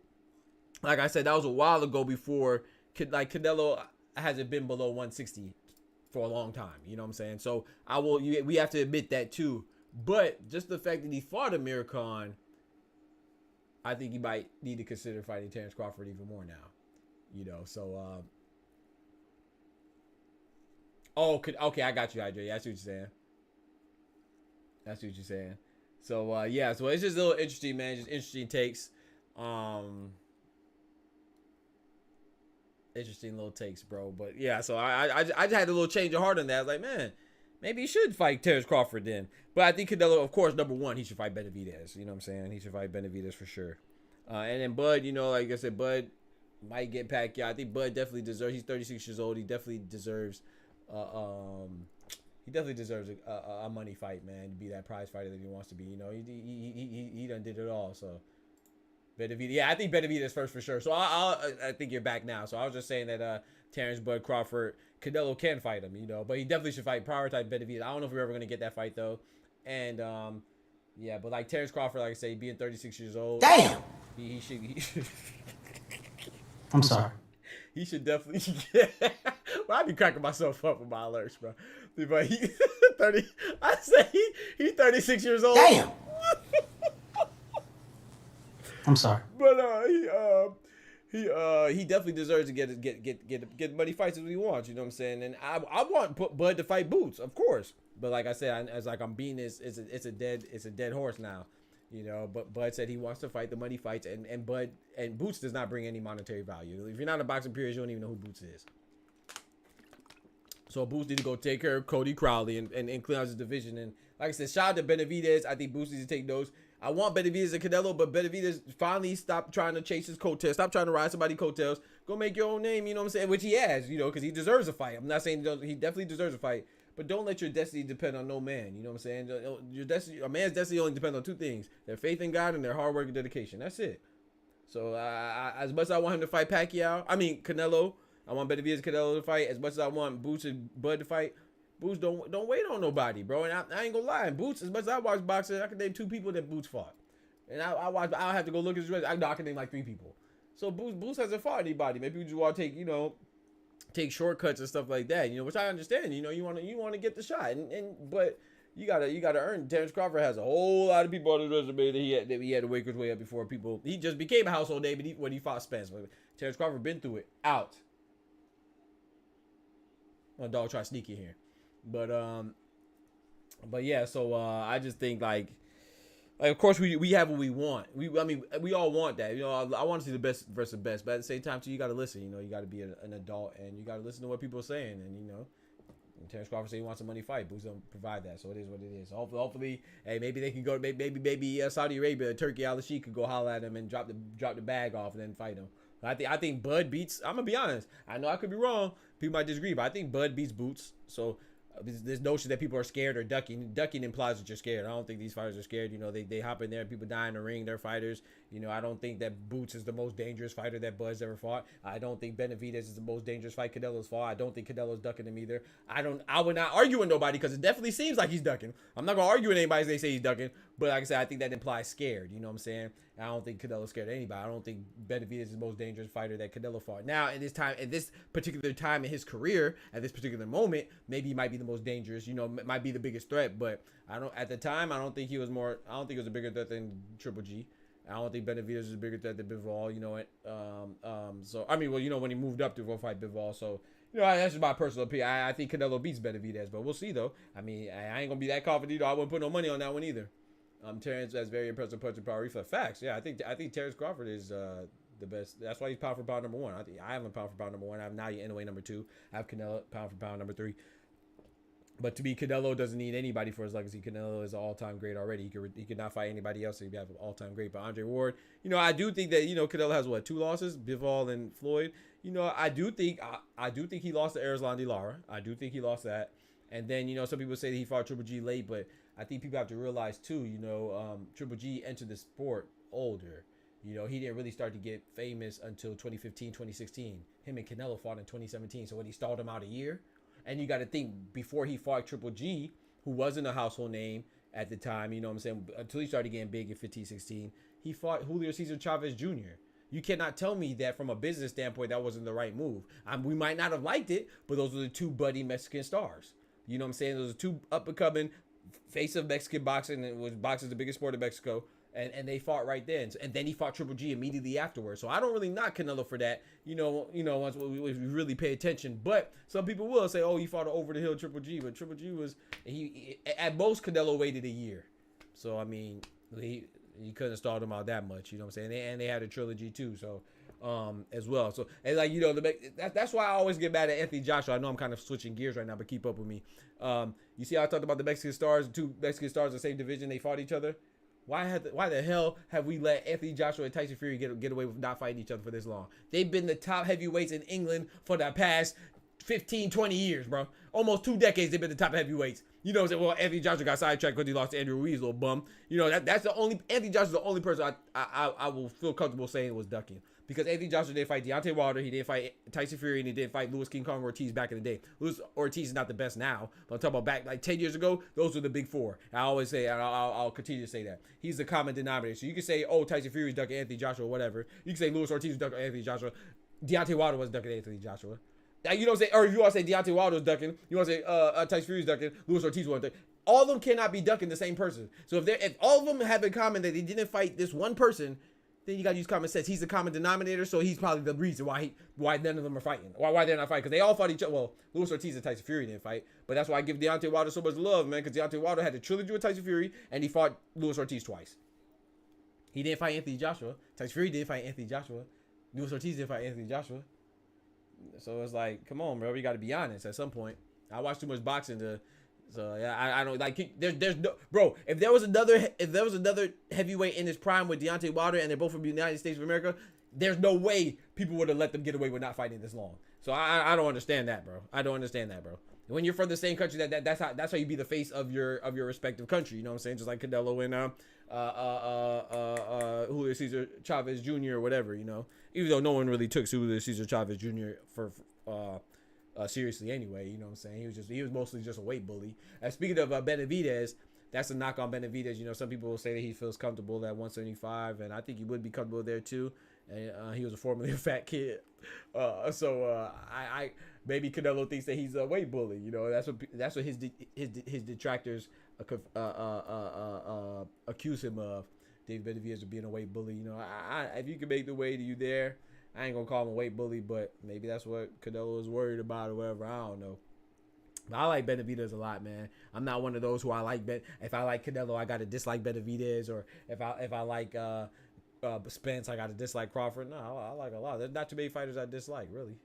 like I said, that was a while ago before, like, Canelo hasn't been below 160 for a long time. You know what I'm saying? So we have to admit that too. But just the fact that he fought Amir Khan, I think he might need to consider fighting Terrence Crawford even more now. You know, so okay, I got you, Andre. I see what you're saying. So yeah, so it's just a little interesting, man. Just interesting takes. Interesting little takes, bro. But yeah, so I just had a little change of heart on that. I was like, man, maybe he should fight Terrence Crawford then. But I think Canelo, of course, number one, he should fight Benavidez. You know what I'm saying? He should fight Benavidez for sure. And then Bud, you know, like I said, Bud might get Pacquiao. I think Bud definitely deserves. He's 36 years old. He definitely deserves. He definitely deserves a money fight, man, to be that prize fighter that he wants to be. You know, he done did it all. So Benavidez, yeah, I think Benavidez first for sure. So I think you're back now. So I was just saying that Terrence Bud Crawford, Canelo can fight him, you know, but he definitely should prioritize Benavidez. I don't know if we're ever gonna get that fight though. And yeah, but like Terrence Crawford, like I say, being 36 years old,
Damn.
He should.
I'm sorry.
He should definitely. Well, I be cracking myself up with my alerts, bro. But he 30. I say he's 36 years old.
Damn. I'm sorry.
But he definitely deserves to get money fights as he wants. You know what I'm saying? And I want Bud to fight Boots, of course. But like I said, as like I'm being this, it's a dead horse now. You know, but Bud said he wants to fight the money fights, and Boots does not bring any monetary value. If you're not a boxing purist, you don't even know who Boots is. So Boots need to go take care of Cody Crowley and clean out his division. And like I said, shout out to Benavidez. I think Boots needs to take those. I want Benavidez and Canelo, but Benavidez finally stopped trying to chase his coattails. Stop trying to ride somebody's coattails. Go make your own name, you know what I'm saying? Which he has, you know, because he deserves a fight. I'm not saying he definitely deserves a fight. But don't let your destiny depend on no man. You know what I'm saying? Your destiny, a man's destiny only depends on two things: their faith in God and their hard work and dedication. That's it. So as much as I want him to fight Canelo, I want Benavidez and Canelo to fight. As much as I want Boots and Bud to fight, Boots don't wait on nobody, bro. And I ain't gonna lie, Boots, as much as I watch boxing, I can name 2 people that Boots fought. And I'll have to go look at his resume. I can name like 3 people. So Boots hasn't fought anybody. Maybe we just want to take shortcuts and stuff like that, you know, which I understand. You know, you want to get the shot, but you gotta earn. Terrence Crawford has a whole lot of people on his resume that he had to wake his way up before people. He just became a household name when he fought Spence. But Terrence Crawford been through it. Out. My dog try to sneak in here, but yeah. So I just think like of course we have what we want. We all want that. You know, I want to see the best versus the best, but at the same time too, you got to listen. You know, you got to be an adult and you got to listen to what people are saying. And you know, Terrence Crawford said he wants a money fight. Boots don't provide that, so it is what it is. Hopefully, hey, maybe they can go. Maybe Saudi Arabia, Turkey, Al Sheikh could go holler at him and drop the bag off and then fight him. I think Bud beats. I'm gonna be honest. I know I could be wrong. People might disagree, but I think Bud beats Boots. So this notion that people are scared or ducking implies that you're scared. I don't think these fighters are scared. You know, they hop in there, people die in the ring, they're fighters. You know, I don't think that Boots is the most dangerous fighter that Bud's ever fought. I don't think Benavidez is the most dangerous fight Canelo's fought. I don't think Canelo's ducking him either. I would not argue with nobody because it definitely seems like he's ducking. I'm not gonna argue with anybody if they say he's ducking, but like I said, I think that implies scared. You know what I'm saying? I don't think Canelo's scared of anybody. I don't think Benavidez is the most dangerous fighter that Canelo fought. Now, at this particular time in his career, at this particular moment, maybe he might be the most dangerous. You know, might be the biggest threat. But at the time, I don't think he was more. I don't think he was a bigger threat than Triple G. I don't think Benavidez was a bigger threat than Bivol. You know, so I mean, well, you know, when he moved up to go fight Bivol, so. You know, that's just my personal opinion. I think Canelo beats Benavidez, but we'll see though. I mean, I ain't gonna be that confident either. I wouldn't put no money on that one either. Terrence has very impressive punch and power reflex. Facts. Yeah, I think Terrence Crawford is the best. That's why he's pound for pound number 1. I have him pound for pound number 1. I have Nadia Inoue number 2. I have Canelo pound for pound number 3. But to be Canelo doesn't need anybody for his legacy. Canelo is an all-time great already. He could not fight anybody else. He'd have an all-time great. But Andre Ward, I do think that Canelo has what, 2 losses, Bivol and Floyd. I do think he lost to Erislandy Lara. I do think he lost that. And then some people say that he fought Triple G late, but I think people have to realize too. Triple G entered the sport older. He didn't really start to get famous until 2015, 2016. Him and Canelo fought in 2017. So when he stalled him out a year. And you got to think, before he fought Triple G, who wasn't a household name at the time, until he started getting big in 15, 16, he fought Julio Cesar Chavez Jr. You cannot tell me that from a business standpoint, that wasn't the right move. We might not have liked it, but those were the 2 buddy Mexican stars. Those are 2 up-and-coming face of Mexican boxing, and boxing is the biggest sport in Mexico. And they fought right then. And then he fought Triple G immediately afterwards. So I don't really knock Canelo for that, once we really pay attention. But some people will say, oh, he fought an over-the-hill Triple G. But Triple G at most, Canelo waited a year. So, he couldn't have stalled him out that much, And they had a trilogy too, so as well. So, and that's why I always get mad at Anthony Joshua. I know I'm kind of switching gears right now, but keep up with me. You see how I talked about the Mexican stars, 2 Mexican stars in the same division, they fought each other? Why the hell have we let Anthony Joshua and Tyson Fury get away with not fighting each other for this long? They've been the top heavyweights in England for the past 15, 20 years, bro. Almost 2 decades they've been the top heavyweights. Well, Anthony Joshua got sidetracked because he lost to Andrew Ruiz, little bum. That's the only, Anthony Joshua's the only person I will feel comfortable saying was ducking. Because Anthony Joshua didn't fight Deontay Wilder, he didn't fight Tyson Fury, and he didn't fight Louis King Kong Ortiz back in the day. Louis Ortiz is not the best now, but I'm talking about back like 10 years ago, those were the big 4. I always say, and I'll continue to say that. He's the common denominator. So you can say, oh, Tyson Fury's ducking Anthony Joshua or whatever. You can say Louis Ortiz was ducking Anthony Joshua. Deontay Wilder was ducking Anthony Joshua. You don't say, or if you want to say Deontay Wilder was ducking, you want to say Tyson Fury's ducking, Louis Ortiz was ducking. All of them cannot be ducking the same person. So if all of them have in common that they didn't fight this one person, then you got to use common sense. He's the common denominator, so he's probably the reason why none of them are fighting. Why they're not fighting. Because they all fought each other. Well, Louis Ortiz and Tyson Fury didn't fight. But that's why I give Deontay Wilder so much love, man. Because Deontay Wilder had the trilogy with Tyson Fury, and he fought Louis Ortiz twice. He didn't fight Anthony Joshua. Tyson Fury didn't fight Anthony Joshua. Louis Ortiz didn't fight Anthony Joshua. So it's like, come on, bro. We got to be honest at some point. I watch too much boxing to... So yeah, I don't like. There's no, bro. If there was another heavyweight in his prime with Deontay Wilder, and they're both from the United States of America, there's no way people would have let them get away with not fighting this long. So I don't understand that, bro. I don't understand that, bro. When you're from the same country, that's how you be the face of your respective country. You know what I'm saying? Just like Canelo and Julio Cesar Chavez Jr. or whatever. Even though no one really took Julio Cesar Chavez Jr. for seriously anyway, you know what I'm saying? He was mostly just a weight bully. And speaking of Benavidez, that's a knock on Benavidez. Some people will say that he feels comfortable at 175, and I think he would be comfortable there too. And he was formerly a fat kid, so I maybe Canelo thinks that he's a weight bully. That's what his detractors accuse him of. David Benavidez of being a weight bully. If you can make the weight, you there. I ain't gonna call him a weight bully, but maybe that's what Canelo is worried about or whatever. I don't know. But I like Benavidez a lot, man. I'm not one of those who if I like Canelo, I gotta dislike Benavidez, or if I like Spence, I gotta dislike Crawford. No, I like a lot. There's not too many fighters I dislike, really.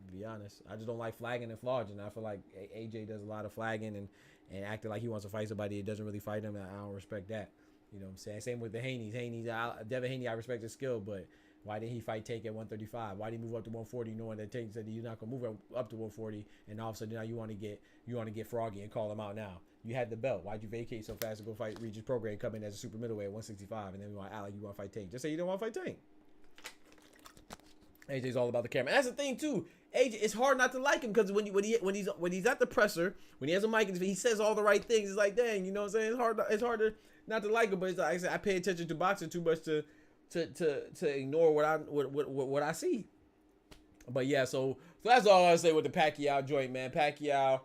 To be honest, I just don't like flagging and flogging. I feel like AJ does a lot of flagging and acting like he wants to fight somebody that doesn't really fight him. And I don't respect that. You know what I'm saying? Same with the Haneys. Devin Haney, I respect his skill, but why didn't he fight Tank at 135? Why did he move up to 140 knowing that Tank said he's not gonna move up to 140, and all of a sudden now you want to get froggy and call him out now? You had the belt. Why'd you vacate so fast to go fight Regis Prograis and come in as a super middleweight at 165, and then you want to fight Tank? Just say you don't want to fight Tank. AJ's all about the camera. And that's the thing too. AJ, it's hard not to like him because when he's at the presser, when he has a mic, he says all the right things. It's like, dang, you know what I'm saying? It's hard to not to like him, but it's like I pay attention to boxing too much to ignore what I see. But yeah, so that's all I say with the Pacquiao joint, man. Pacquiao,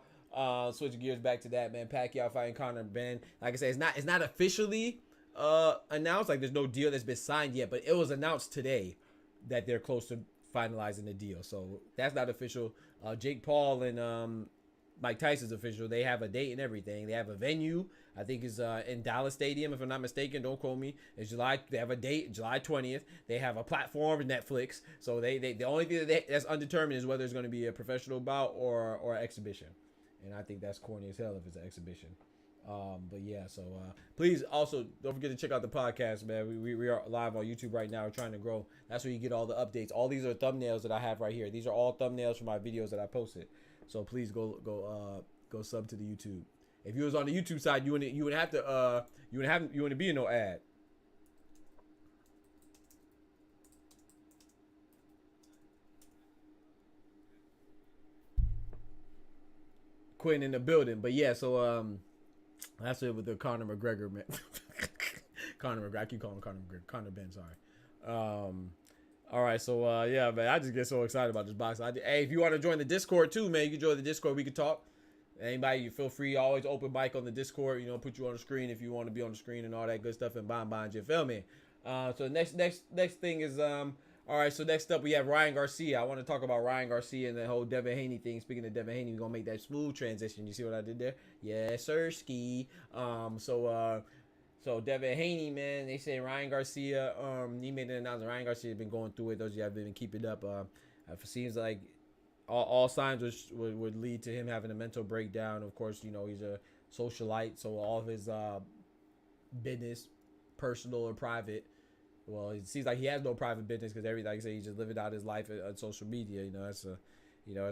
switching gears back to that, man. Pacquiao fighting Conor Benn. Like I said, it's not officially announced. Like there's no deal that's been signed yet, but it was announced today that they're close to finalizing the deal. So that's not official. Jake Paul and Mike Tyson's official. They have a date and everything. They have a venue. I think it's in Dallas Stadium, if I'm not mistaken. Don't quote me. It's July. They have a date, July 20th. They have a platform, Netflix. So the only thing that's undetermined is whether it's going to be a professional bout or an exhibition. and I think that's corny as hell if it's an exhibition. But yeah, so please also don't forget to check out the podcast, man. We are live on YouTube right now, trying to grow. That's where you get all the updates. All these are thumbnails that I have right here. These are all thumbnails for my videos that I posted. So please go sub to the YouTube. If you was on the YouTube side, you wouldn't have to be in no ad. Quinn in the building, but yeah, so that's it with the Conor McGregor, man. Conor McGregor, I keep calling him Conor McGregor. Conor Benn, sorry. All right, so yeah, man, I just get so excited about this box. Hey, if you want to join the Discord too, man, you can join the Discord. We can talk. Anybody, you feel free. Always open mic on the Discord. You know, put you on the screen if you want to be on the screen and all that good stuff and bond. You feel me? So next thing is all right, so next up we have Ryan Garcia. I want to talk about Ryan Garcia and the whole Devin Haney thing. Speaking of Devin Haney, we're going to make that smooth transition. You see what I did there? Yes, sir, ski. So Devin Haney, man, they say Ryan Garcia, he made an announcement. Ryan Garcia has been going through it. Those of you have been keeping up. It seems like all signs would lead to him having a mental breakdown. Of course, you know, he's a socialite, so all of his business, personal or private, well, it seems like he has no private business because everything, like I say, he's just living out his life on social media. You know, it's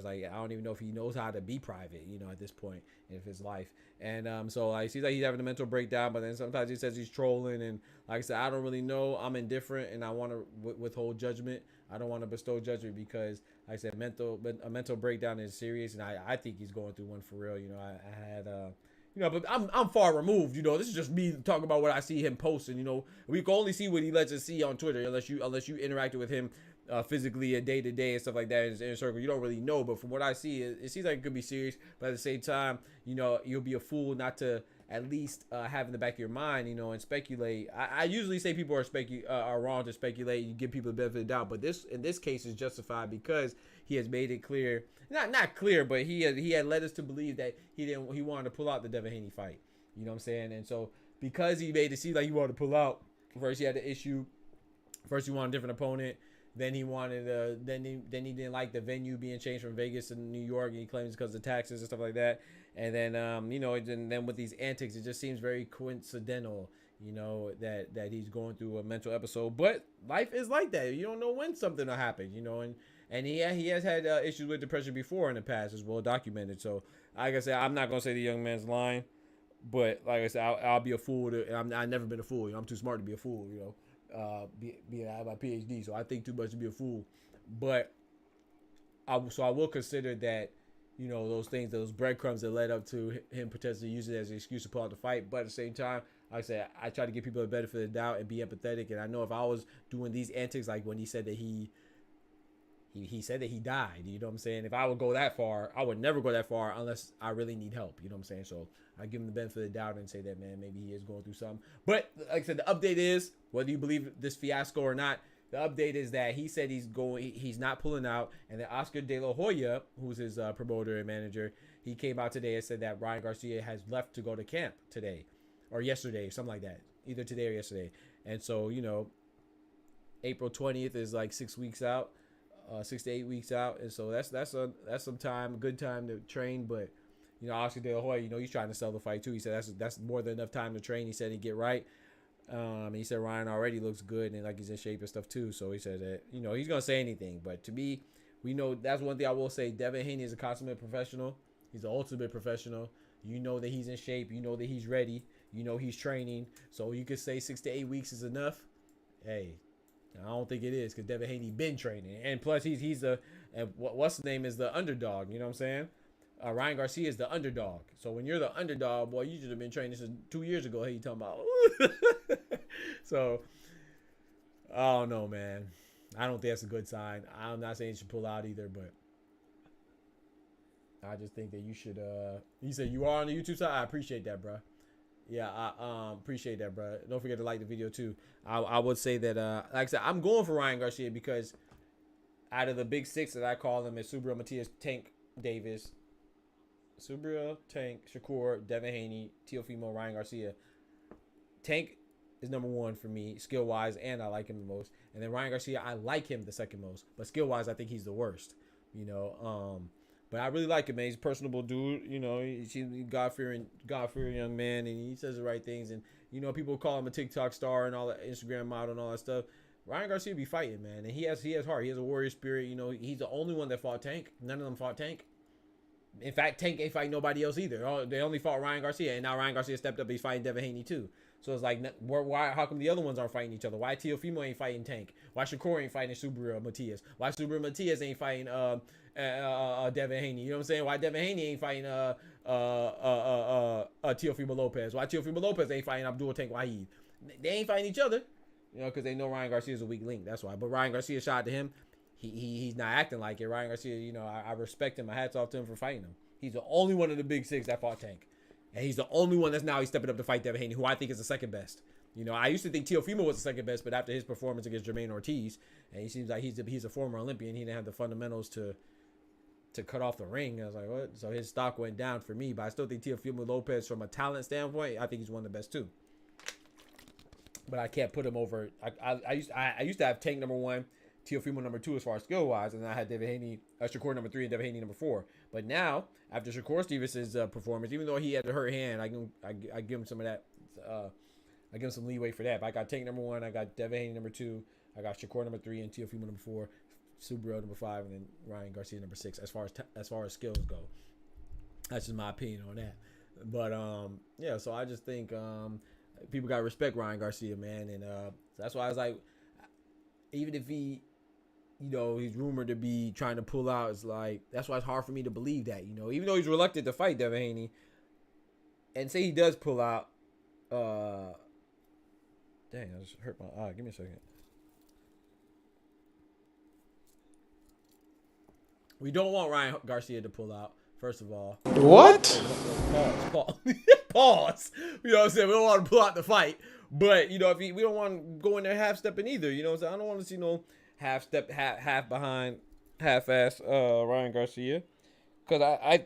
like I don't even know if he knows how to be private. You know, at this point in his life, and so like, it seems like he's having a mental breakdown. But then sometimes he says he's trolling, and like I said, I don't really know. I'm indifferent, and I want to withhold judgment. I don't want to bestow judgment because, like I said, a mental breakdown is serious, and I think he's going through one for real. You know, I had you know, but I'm far removed. You know, this is just me talking about what I see him posting. You know, we can only see what he lets us see on Twitter, unless you interacted with him physically and day to day and stuff like that in his inner circle. You don't really know, but from what I see, it seems like it could be serious. But at the same time, you know, you'll be a fool not to at least have in the back of your mind, you know, and speculate. I usually say people are wrong to speculate. You give people the benefit of the doubt, but in this case is justified because he has made it clear, not clear, but he had led us to believe that he wanted to pull out the Devin Haney fight. You know what I'm saying? And so because he made it seem like he wanted to pull out, first he had the issue. First he wanted a different opponent. Then he wanted then he didn't like the venue being changed from Vegas to New York, and he claims because of taxes and stuff like that. And then you know, and then with these antics, it just seems very coincidental, you know, that he's going through a mental episode. But life is like that. You don't know when something will happen, you know, and he has had issues with depression before in the past as well, documented. So like I said, I'm not gonna say the young man's lying, but like I said, I'll be a fool I've never been a fool. You know, I'm too smart to be a fool, you know. I have my PhD, so I think too much to be a fool. But I will consider that, you know, those things, those breadcrumbs that led up to him potentially using it as an excuse to pull out the fight. But at the same time, like I said, I try to give people a benefit of the doubt and be empathetic. And I know if I was doing these antics, like when he said that he said that he died, you know what I'm saying? If I would go that far, I would never go that far unless I really need help, you know what I'm saying? So I give him the benefit of the doubt and say that, man, maybe he is going through something. But like I said, the update is, whether you believe this fiasco or not, the update is that he said he's not pulling out, and that Oscar De La Hoya, who's his promoter and manager, he came out today and said that Ryan Garcia has left to go to camp today or yesterday, something like that, either today or yesterday. And so, you know, April 20th is like 6 weeks out. 6 to 8 weeks out, and so that's some time, a good time to train. But you know, Oscar De La Hoya, you know, he's trying to sell the fight too. He said that's more than enough time to train. He said he'd get right. He said Ryan already looks good and like he's in shape and stuff too. So he said that, you know, he's gonna say anything. But to me, we know that's one thing I will say. Devin Haney is a consummate professional. He's the ultimate professional. You know that he's in shape. You know that he's ready. You know he's training. So you could say 6 to 8 weeks is enough. Hey, I don't think it is, because Devin Haney been training, and plus he's what's the name is the underdog. You know what I'm saying? Ryan Garcia is the underdog. So when you're the underdog, boy, you should have been training since 2 years ago. Hey, you talking about? So I don't know, man. I don't think that's a good sign. I'm not saying you should pull out either, but I just think that you should. You said you are on the YouTube side. I appreciate that, bro. Yeah, I appreciate that, bro. Don't forget to like the video too. I would say that, like I said, I'm going for Ryan Garcia because out of the big six that I call them, is Subriel, Matias, Tank, Davis, Subriel, Tank, Shakur, Devin Haney, Teofimo, Ryan Garcia. Tank is number one for me, skill wise, and I like him the most. And then Ryan Garcia, I like him the second most, but skill wise, I think he's the worst. You know, But I really like him, man. He's a personable dude. You know, he's a God-fearing young man, and he says the right things. And, you know, people call him a TikTok star and all that, Instagram model and all that stuff. Ryan Garcia be fighting, man. And he has heart. He has a warrior spirit. You know, he's the only one that fought Tank. None of them fought Tank. In fact, Tank ain't fighting nobody else either. They only fought Ryan Garcia, and now Ryan Garcia stepped up. He's fighting Devin Haney too. So it's like, why? How come the other ones aren't fighting each other? Why Teofimo ain't fighting Tank? Why Shakur ain't fighting Subriel Matias? Why Subriel Matias ain't fighting Devin Haney? You know what I'm saying? Why Devin Haney ain't fighting Teofimo Lopez? Why Teofimo Lopez ain't fighting Abdul Tank Wahid? They ain't fighting each other, you know, because they know Ryan Garcia is a weak link. That's why. But Ryan Garcia, shot to him. He's not acting like it. Ryan Garcia, you know, I respect him. My hat's off to him for fighting him. He's the only one of the big six that fought Tank. And he's the only one that's now he's stepping up to fight Devin Haney, who I think is the second best. You know, I used to think Teofimo was the second best, but after his performance against Jermaine Ortiz, and he seems like he's a former Olympian, he didn't have the fundamentals to cut off the ring. I was like, what? So his stock went down for me, but I still think Teofimo Lopez, from a talent standpoint, I think he's one of the best too. But I can't put him over. I used to have Tank number 1, Teofimo number 2 as far as skill wise, and then I had Devin Haney, Shakur number 3, and Devin Haney number 4. But now, after Shakur Stevenson's performance, even though he had a hurt hand, I give him some of that. I give him some leeway for that. But I got Tank number 1, I got Devin Haney number 2, I got Shakur number 3, and Teofimo number 4, Subriel number 5, and then Ryan Garcia number 6. As far as skills go, that's just my opinion on that. But yeah. So I just think people gotta respect Ryan Garcia, man, and that's why I was like, even if he, you know, he's rumored to be trying to pull out, it's like, that's why it's hard for me to believe that, you know, even though he's reluctant to fight Devin Haney, and say he does pull out. Dang, I just hurt my eye. Give me a second. We don't want Ryan Garcia to pull out, first of all.
What?
Pause. Pause. You know what I'm saying? We don't want to pull out the fight. But, you know, if we don't want to go in there half-stepping either. You know what I'm saying? I don't want to see no half-step, half behind, half-ass Ryan Garcia. Because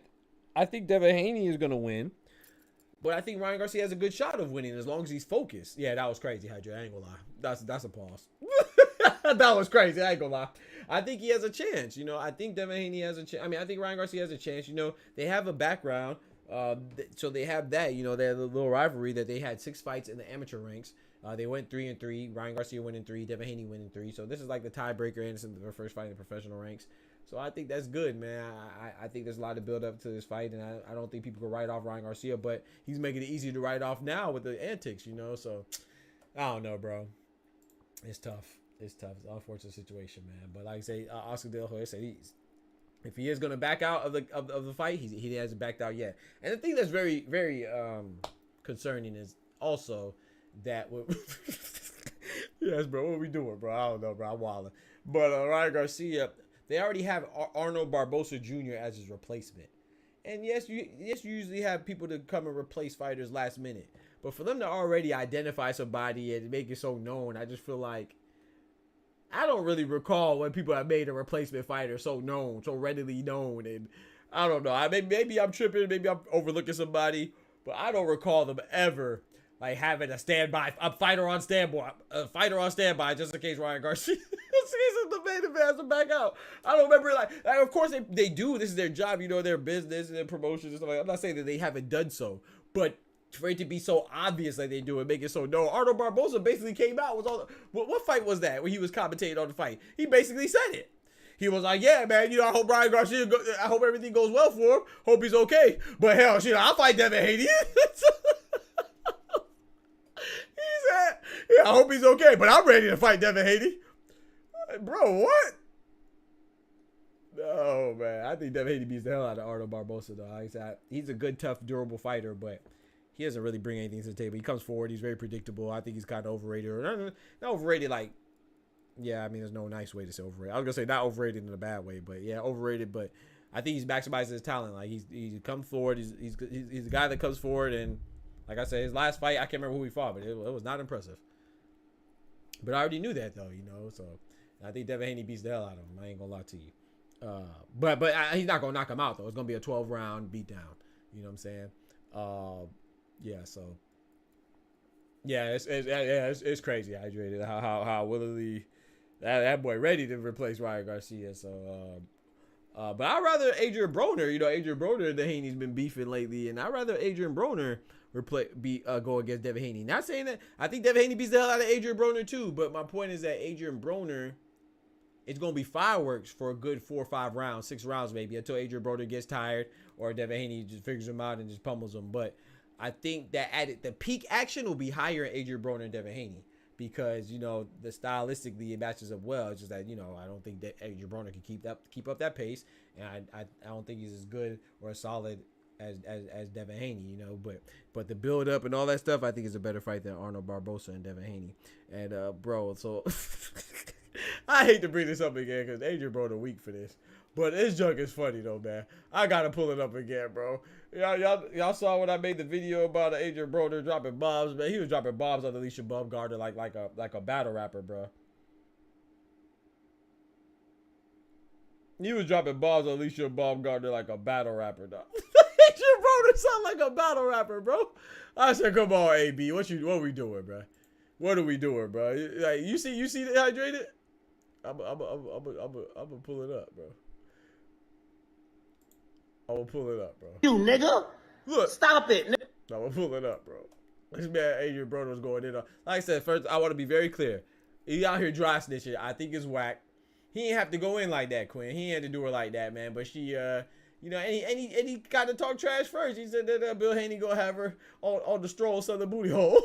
I think Devin Haney is going to win. But I think Ryan Garcia has a good shot of winning as long as he's focused. Yeah, that was crazy, Hydra. I ain't gonna lie. That's a pause. That was crazy. I ain't gonna lie. I think he has a chance. You know, I think Devin Haney has a chance. I mean, I think Ryan Garcia has a chance. You know, they have a background. So they have that. You know, they have a little rivalry that they had 6 fights in the amateur ranks. They went 3-3. Ryan Garcia went in 3. Devin Haney went in 3. So this is like the tiebreaker, and it's their first fight in the professional ranks. So I think that's good, man. I think there's a lot of build up to this fight, and I don't think people can write off Ryan Garcia, but he's making it easy to write off now with the antics, you know. So I don't know, bro. It's tough. It's tough. It's an unfortunate situation, man. But like I say, Oscar De La Hoya said, if he is going to back out of the fight, he hasn't backed out yet. And the thing that's very, very concerning is also that yes, bro, what are we doing, bro? I don't know, bro. I'm wilding. But Ryan Garcia, they already have Arnold Barbosa Jr. as his replacement. And yes, you usually have people to come and replace fighters last minute. But for them to already identify somebody and make it so known, I just feel like, I don't really recall when people have made a replacement fighter so known, so readily known. And I don't know. Maybe I'm tripping. Maybe I'm overlooking somebody. But I don't recall them ever like having a fighter on standby just in case Ryan Garcia sees the main event has to back out. I don't remember like of course they do. This is their job, you know, their business and their promotions and stuff like that. I'm not saying that they haven't done so, but for it to be so obvious that they do it, make it so no. Arnold Barbosa basically came out was all. What fight was that when he was commentating on the fight? He basically said it. He was like, yeah, man, you know, I hope Ryan Garcia, I hope everything goes well for him. Hope he's okay. But hell, shit, I'll fight Devin Haney. He said, yeah, I hope he's okay, but I'm ready to fight Devin Haney. Bro, what? Oh, man. I think Devin Haney beats the hell out of Arnold Barbosa, though. He's a good, tough, durable fighter, but he doesn't really bring anything to the table. He comes forward. He's very predictable. I think he's kind of overrated. Or not overrated, like, yeah, I mean, there's no nice way to say overrated. I was going to say not overrated in a bad way, but yeah, overrated. But I think he's maximizing his talent. Like, he comes forward. He's the guy that comes forward. And like I said, his last fight, I can't remember who he fought, but it was not impressive. But I already knew that, though, you know. So I think Devin Haney beats the hell out of him. I ain't going to lie to you. But he's not going to knock him out, though. It's going to be a 12-round beatdown. You know what I'm saying? Yeah, so. Yeah, it's crazy, Hydrated. How willingly that boy ready to replace Ryan Garcia. So But I'd rather Adrian Broner. You know, Adrian Broner and Haney's been beefing lately, and I'd rather Adrian Broner go against Devin Haney. Not saying that I think Devin Haney beats the hell out of Adrian Broner too, but my point is that Adrian Broner, it's gonna be fireworks for a good 4 or 5 rounds, 6 rounds maybe, until Adrian Broner gets tired or Devin Haney just figures him out and just pummels him. But I think that the peak action will be higher in Adrian Broner and Devin Haney because, you know, the stylistically it matches up well. It's just that, you know, I don't think that Adrian Broner can keep up that pace, and I don't think he's as good or as solid as Devin Haney, you know, but the build up and all that stuff, I think is a better fight than Arnold Barbosa and Devin Haney. And bro, so I hate to bring this up again because Adrian Broner weak for this, but this junk is funny though, man. I gotta pull it up again, bro. Y'all saw when I made the video about Adrian Broner dropping bombs, man. He was dropping bombs on Alicia Baumgartner like a battle rapper, bro. He was dropping bombs on Alicia Baumgartner like a battle rapper, dog. Adrian Broner sound like a battle rapper, bro. I said, come on, AB. What we doing, bro? What are we doing, bro? Like, you see dehydrated? I'm gonna pull it up, bro. I'm gonna pull it up, bro.
You nigga.
Look.
Stop it, nigga.
I'm gonna pull it up, bro. This man Adrian Broner was going in on. Like I said, first I want to be very clear. He out here dry snitching. I think it's whack. He ain't have to go in like that, Quinn. He ain't had to do her like that, man. But she, you know, and he got to talk trash first. He said that Bill Haney gonna have her on the stroll southern booty hole.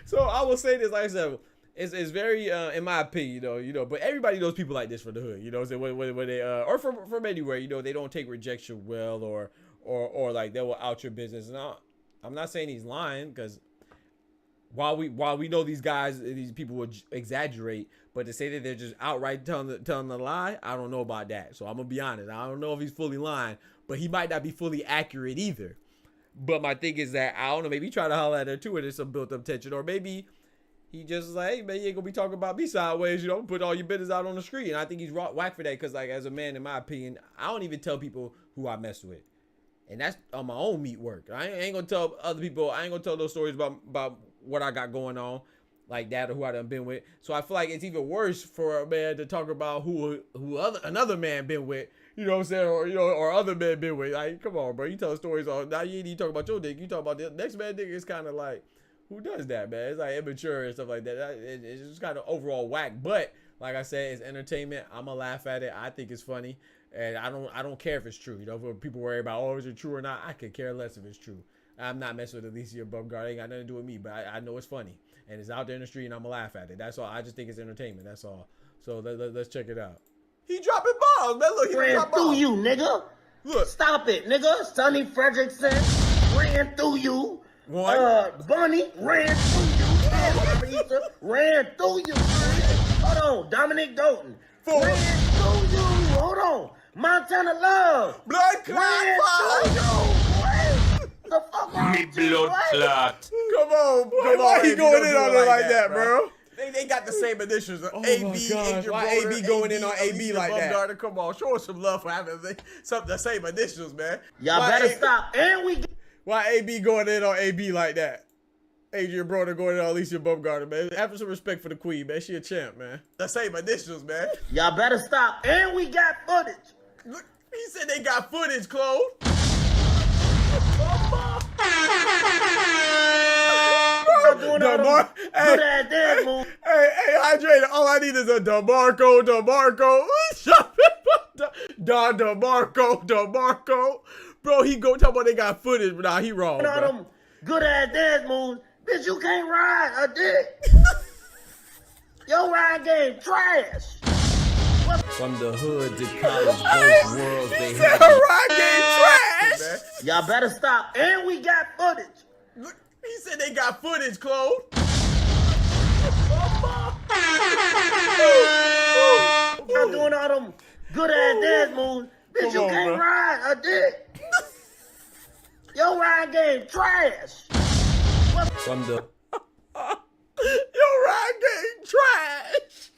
So I will say this, like I said, it's very, in my opinion, you know, but everybody knows people like this from the hood, you know, so when they, or from anywhere, you know, they don't take rejection well, or like they will out your business. And I'm not saying he's lying, because while we know these guys, these people will exaggerate, but to say that they're just outright telling the lie, I don't know about that. So I'm gonna be honest. I don't know if he's fully lying, but he might not be fully accurate either. But my thing is that I don't know. Maybe he tried to holler at her too, and there's some built-up tension, or maybe he just like, hey man, you ain't gonna be talking about me sideways. You know, put all your business out on the street. And I think he's whack for that, because like as a man, in my opinion, I don't even tell people who I mess with, and that's on my own meat work. I ain't gonna tell other people. I ain't gonna tell those stories about what I got going on like that, or who I done been with. So I feel like it's even worse for a man to talk about who another man been with. You know what I'm saying? Or, you know, or other men been with. Like, come on, bro. You tell stories all now. You ain't even talk about your dick. You talk about the next man dick. It's kind of like, who does that, man? It's like immature and stuff like that. It's just kind of overall whack. But like I said, it's entertainment. I'ma laugh at it. I think it's funny, and I don't care if it's true. You know, if people worry about, oh, is it true or not? I could care less if it's true. I'm not messing with Alicia Baumgartner. It ain't got nothing to do with me. But I know it's funny, and it's out there in the street, and I'ma laugh at it. That's all. I just think it's entertainment. That's all. So let's check it out. He dropping bombs, man. Look, he
Ran through you, nigga.
Look.
Stop it, nigga. Sonny Fredrickson ran through you.
One.
Bunny ran through you. Ran through you. Hold on. Dominic Doughton.
Four.
Ran through you. Hold on. Montana Love.
Blood
Ran
clot.
through you. Wait. The fuck wrong
Me
with you,
blood
right?
clot.
Come on. Why he going in on her like that, bro? They got the same initials.
Oh
AB,
my gosh, why
AB
AB going in on AB
Alicia
like that?
Baumgartner. Come on, show us some love for having the same initials, man.
Y'all
Why
better stop. And we
Why AB going in on AB like that? Adrian Broner going in on Alicia Baumgartner, man. Have some respect for the queen, man. She a champ, man. The same initials, man.
y'all better stop. And we got footage.
Look, he said they got footage, Claude.
Good ass dance move.
Hey, hydrated. All I need is a DeMarco. Don DeMarco. Bro, he go talk about they got footage, but nah, he wrong,
All
bro.
them good ass dance moves. Bitch, you can't ride a dick. Your ride game trash.
From the hood to college, both worlds they
Said
had.
her ride game trash.
Y'all better stop. And we got footage.
Look, he said they got footage, Claude.
I'm doing all them good ass dance moves. Bitch,
Come
you
on,
can't
bro.
ride a dick. Your ride game trash.
From the
Your ride game trash.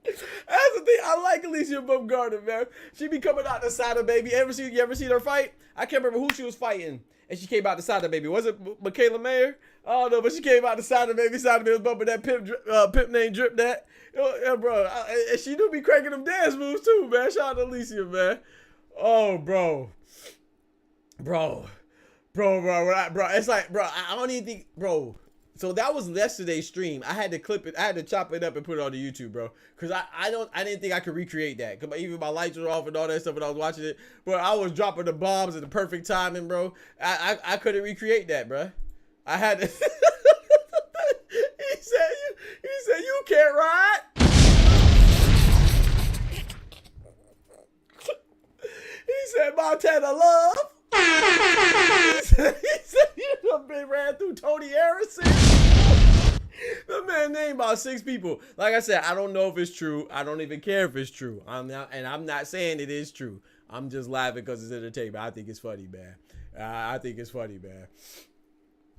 That's the thing. I like Alicia Baumgartner, man. She be coming out the side of baby. You ever seen her fight? I can't remember who she was fighting. and she came out the side of the baby. Was it Michaela Mayer? I don't know, but she came out the side of the baby. Side of the baby was bumping that pimp named Drip that. Yeah, bro. And she do be cranking them dance moves too, man. Shout out to Alicia, man. Oh, bro. Bro. It's like, bro, I don't even think, bro. So that was yesterday's stream. I had to clip it. I had to chop it up and put it on the YouTube, bro. Cause I didn't think I could recreate that. Cause even my lights were off and all that stuff when I was watching it. But I was dropping the bombs at the perfect timing, bro. I couldn't recreate that, bro. I had to. He said you can't ride. He said Montana love. He said you done been ran through Tony Harrison. The man named about 6 people. Like I said, I don't know if it's true. I don't even care if it's true. I'm not saying it is true. I'm just laughing because it's entertainment. I think it's funny, man. I think it's funny, man.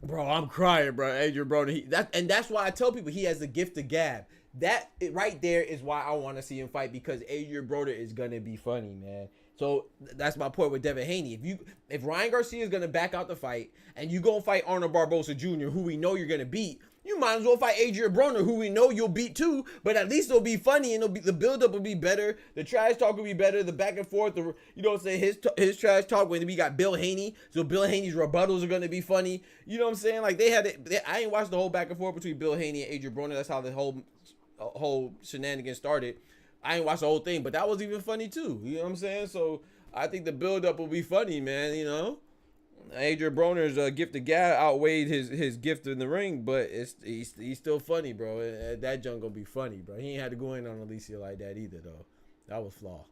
Bro, I'm crying, bro. Adrian Broner. That's why I tell people he has the gift of gab. That right there is why I want to see him fight, because Adrian Broner is gonna be funny, man. So that's my point with Devin Haney. If Ryan Garcia is gonna back out the fight and you go fight Arnold Barboza Jr., who we know you're gonna beat, you might as well fight Adrian Broner, who we know you'll beat too. But at least it'll be funny and the build-up will be better. The trash talk will be better. The back and forth, you know what I'm saying? His trash talk when we got Bill Haney. So Bill Haney's rebuttals are gonna be funny. You know what I'm saying? Like I ain't watched the whole back and forth between Bill Haney and Adrian Broner. That's how the whole shenanigans started. I ain't watched the whole thing, but that was even funny too. You know what I'm saying? So I think the build-up will be funny, man. You know, Adrian Broner's gift of gab outweighed his gift in the ring, but he's still funny, bro. That junk gonna be funny, bro. He ain't had to go in on Alicia like that either, though. That was flaw.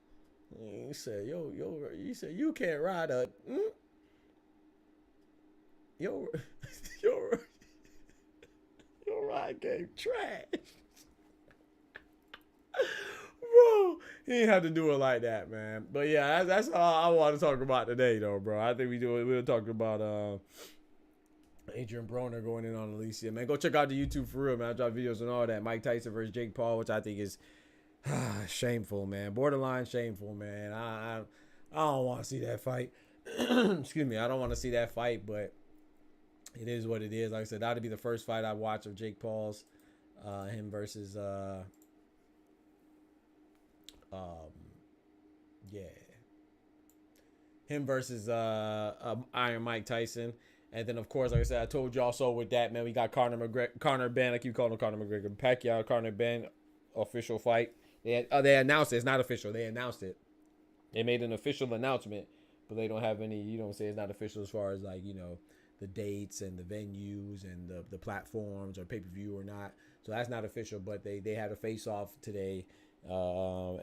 He said, you said you can't ride a, your ride game trash. Bro, he ain't have to do it like that, man. But yeah, that's all I want to talk about today, though, bro. I think we'll talk about Adrian Broner going in on Alicia, man. Go check out the YouTube for real, man. I drop videos and all that. Mike Tyson versus Jake Paul, which I think is shameful, man. Borderline shameful, man. I don't want to see that fight. Excuse me, I don't want to see that fight, but it is what it is. Like I said, that'll be the first fight I watch of Jake Paul's. Him versus him versus Iron Mike Tyson. And then of course, like I said, I told you also with that, man, we got Conor Benn. I keep calling him Conor McGregor. Pacquiao, Conor Benn official fight. They announced it. It's not official. They announced it. They made an official announcement, but they don't have any, you know what I'm saying, it's not official as far as like, you know, the dates and the venues and the platforms or pay-per-view or not. So that's not official, but they had a face-off today. So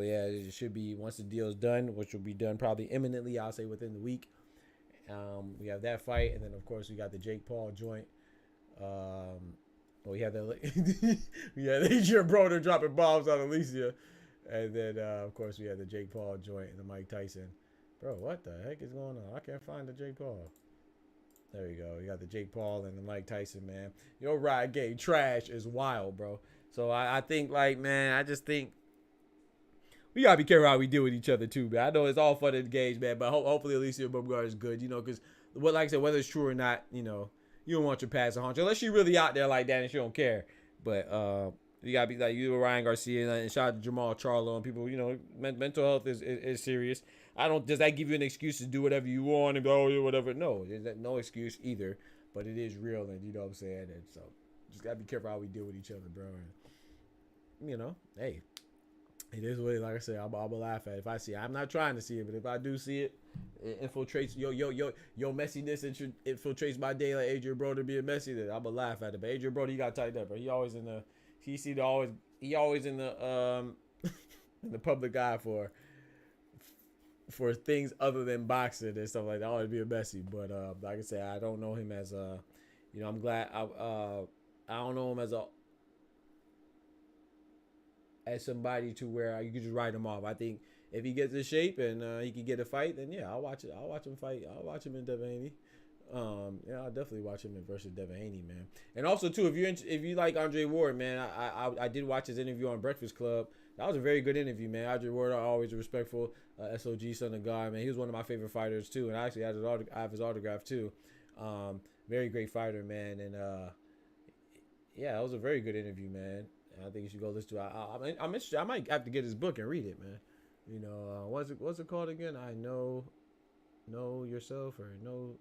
yeah, it should be, once the deal is done, which will be done probably imminently, I'll say within the week. We have that fight, and then of course we got the Jake Paul joint. We have Adrian Broner dropping bombs on Alicia, and then of course we have the Jake Paul joint and the Mike Tyson. Bro, what the heck is going on? I can't find the Jake Paul. There you go. You got the Jake Paul and the Mike Tyson, man. Your ride game trash is wild, bro. So I think, like, man, I just think we gotta be careful how we deal with each other too, man. I know it's all fun and games, man, but hopefully Alicia Bumgarner is good, you know, because like I said, whether it's true or not, you know, you don't want your past to haunt you unless she's really out there like that and she don't care. But you gotta be like you, Ryan Garcia, and shout out to Jamal Charlo and people. You know, mental health is serious. Does that give you an excuse to do whatever you want and go, oh, whatever? No, there's no excuse either. But it is real, and you know what I'm saying. And so just gotta be careful how we deal with each other, bro. And, you know, hey, it is what it, like I said, I'm gonna laugh at it if I see it. I'm not trying to see it, but if I do see it, it infiltrates your messiness infiltrates my day like Adrian Broner being messy, then I'm gonna laugh at it. But Adrian Broner, you gotta tighten up, bro. He always in the in the public eye for things other than boxing and stuff like that. Always being messy. But like I said, I don't know him as a, you know, I'm glad I don't know him as somebody to where you can just write him off. I think if he gets in shape and he can get a fight, then yeah, I'll watch it. I'll watch him fight. I'll watch him in Devin Haney. Yeah, I'll definitely watch him versus Devin Haney, man. And also too, if you like Andre Ward, man, I did watch his interview on Breakfast Club. That was a very good interview, man. Andre Ward, always a respectful SOG son of God, man. He was one of my favorite fighters too, and I actually I have his autograph too. Very great fighter, man, and yeah, that was a very good interview, man. And I think you should go listen to it. I'm interested. I might have to get his book and read it, man. You know, what's it called again? I know yourself, or know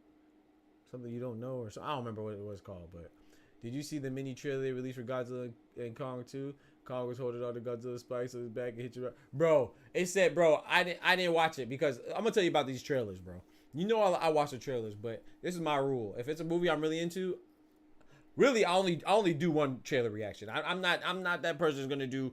something you don't know, or so. I don't remember what it was called. But did you see the mini trailer they released for Godzilla and Kong 2? Kong was holding all the Godzilla spikes on his back and hit you, bro. It said, bro, I didn't watch it because I'm gonna tell you about these trailers, bro. You know, I watch the trailers, but this is my rule. If it's a movie I'm really into, really, I only do one trailer reaction. I'm not that person who's gonna do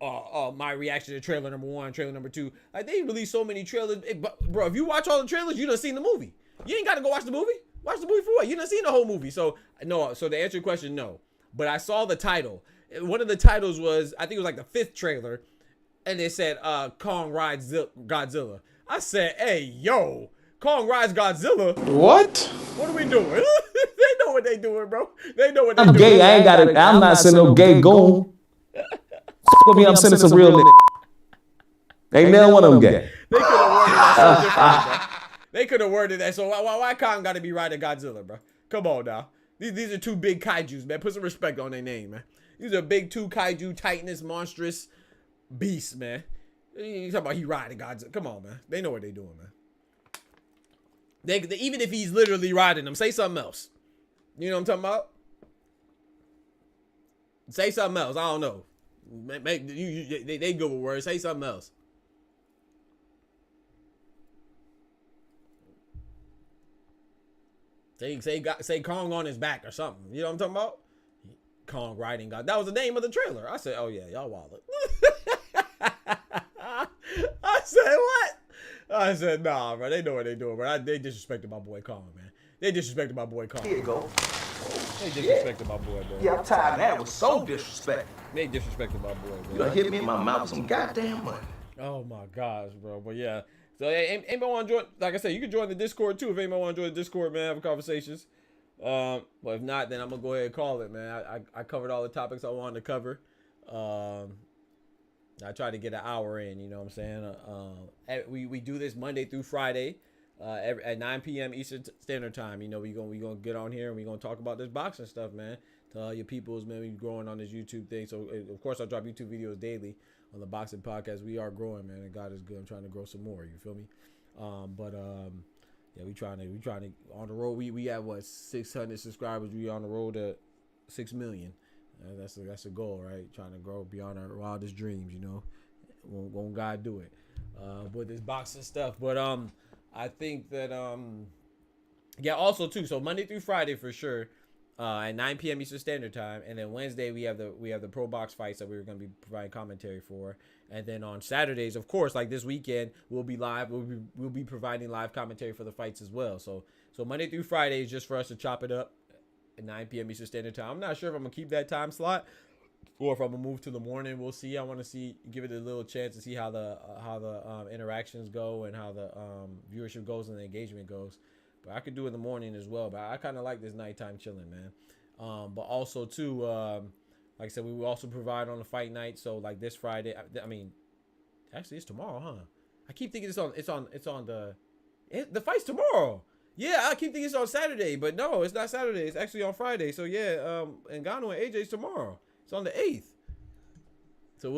my reaction to trailer number 1, trailer number 2. Like, they release so many trailers, bro. If you watch all the trailers, you done seen the movie. You ain't gotta go watch the movie. Watch the movie for what? You done seen the whole movie. So no. So to answer your question, no. But I saw the title. One of the titles was, I think it was like the 5th trailer, and it said Kong rides Godzilla. I said, hey, yo, Kong rides Godzilla.
What?
What are we doing? They know what they doing, bro. They know what they
I'm
doing.
gay. I ain't got it. I'm not sending no gay goon. With me, I'm sending some real niggas. Ain't none one of them gay.
They could have worded that so different, bro. They could have worded that. So why Kong got to be riding Godzilla, bro? Come on now. These are 2 big kaijus, man. Put some respect on their name, man. These are big 2 kaiju, titanous, monstrous beasts, man. You talking about he riding Godzilla? Come on, man. They know what they doing, man. They even if he's literally riding them, say something else. You know what I'm talking about? Say something else. I don't know. They good with words. Say something else. Say Kong on his back or something. You know what I'm talking about? Kong riding God. That was the name of the trailer. I said, oh yeah, y'all wild. I said, what? I said, nah, bro. They know what they doing, bro. They disrespected my boy Kong, man. They disrespected my boy Kong.
Here you go.
They disrespected my boy, bro.
Yeah, I'm tired of that. It was so disrespectful.
They disrespected my boy, bro.
You done hit me in my mouth with some goddamn money.
Oh my gosh, bro. But yeah. So anybody want to join? Like I said, you can join the Discord too if anybody want to join the Discord, man. Have conversations. But if not, then I'm gonna go ahead and call it, man. I covered all the topics I wanted to cover. I try to get an hour in. You know what I'm saying? We do this Monday through Friday, at 9 p.m. Eastern Standard Time. You know, we gonna get on here and we gonna talk about this boxing stuff, man. To all your peoples, man, we growing on this YouTube thing. So of course I drop YouTube videos daily on the boxing podcast. We are growing, man, and God is good. I'm trying to grow some more. You feel me? Yeah, we trying to on the road. We have what, 600 subscribers. We on the road to 6 million. That's a goal, right? Trying to grow beyond our wildest dreams. You know, won't God do it? With this boxing stuff, but I think that yeah. Also too, so Monday through Friday for sure. At 9 p.m. Eastern Standard Time, and then Wednesday we have the pro box fights that we're going to be providing commentary for, and then on Saturdays, of course, like this weekend, we'll be live. We'll be providing live commentary for the fights as well. So Monday through Friday is just for us to chop it up at 9 p.m. Eastern Standard Time. I'm not sure if I'm gonna keep that time slot or if I'm gonna move to the morning. We'll see. I want to give it a little chance to see how the interactions go and how the viewership goes and the engagement goes. But I could do it in the morning as well. But I kind of like this nighttime chilling, man. But also too, like I said, we will also provide on the fight night. So like this Friday, I mean, actually it's tomorrow, huh? I keep thinking the fight's tomorrow. Yeah, I keep thinking it's on Saturday, but no, it's not Saturday. It's actually on Friday. So yeah, Ngannou and AJ's tomorrow. It's on the 8th. So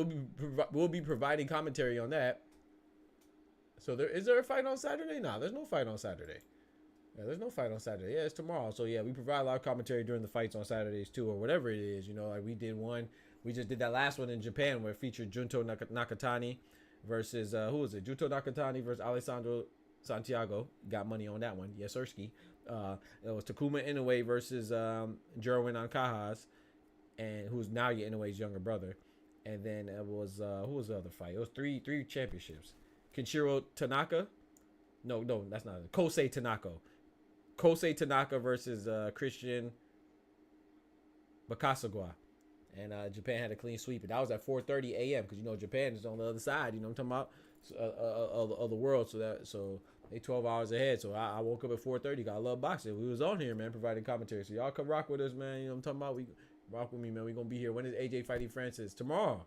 we'll be providing commentary on that. So is there a fight on Saturday? No, there's no fight on Saturday. Yeah, there's no fight on Saturday. Yeah, it's tomorrow. So yeah, we provide live commentary during the fights on Saturdays too, or whatever it is. You know, like we did one. We just did that last one in Japan where it featured Junto Nakatani versus who was it? Junto Nakatani versus Alessandro Santiago. Got money on that one. Yes, Sirski. It was Takuma Inoue versus Jerwin Ancajas, and who's now Inoue's younger brother. And then it was who was the other fight? It was three championships. Kenshiro Tanaka. No, that's not it. Kosei Tanaka versus Christian Bakasagwa. And Japan had a clean sweep. And that was at 4:30 a.m. because, you know, Japan is on the other side, you know what I'm talking about, of the world. So They 12 hours ahead. So I woke up at 4:30. Got love boxing. We was on here, man, providing commentary. So y'all come rock with us, man. You know what I'm talking about? We rock with me, man. We gonna be here. When is AJ fighting Francis? Tomorrow.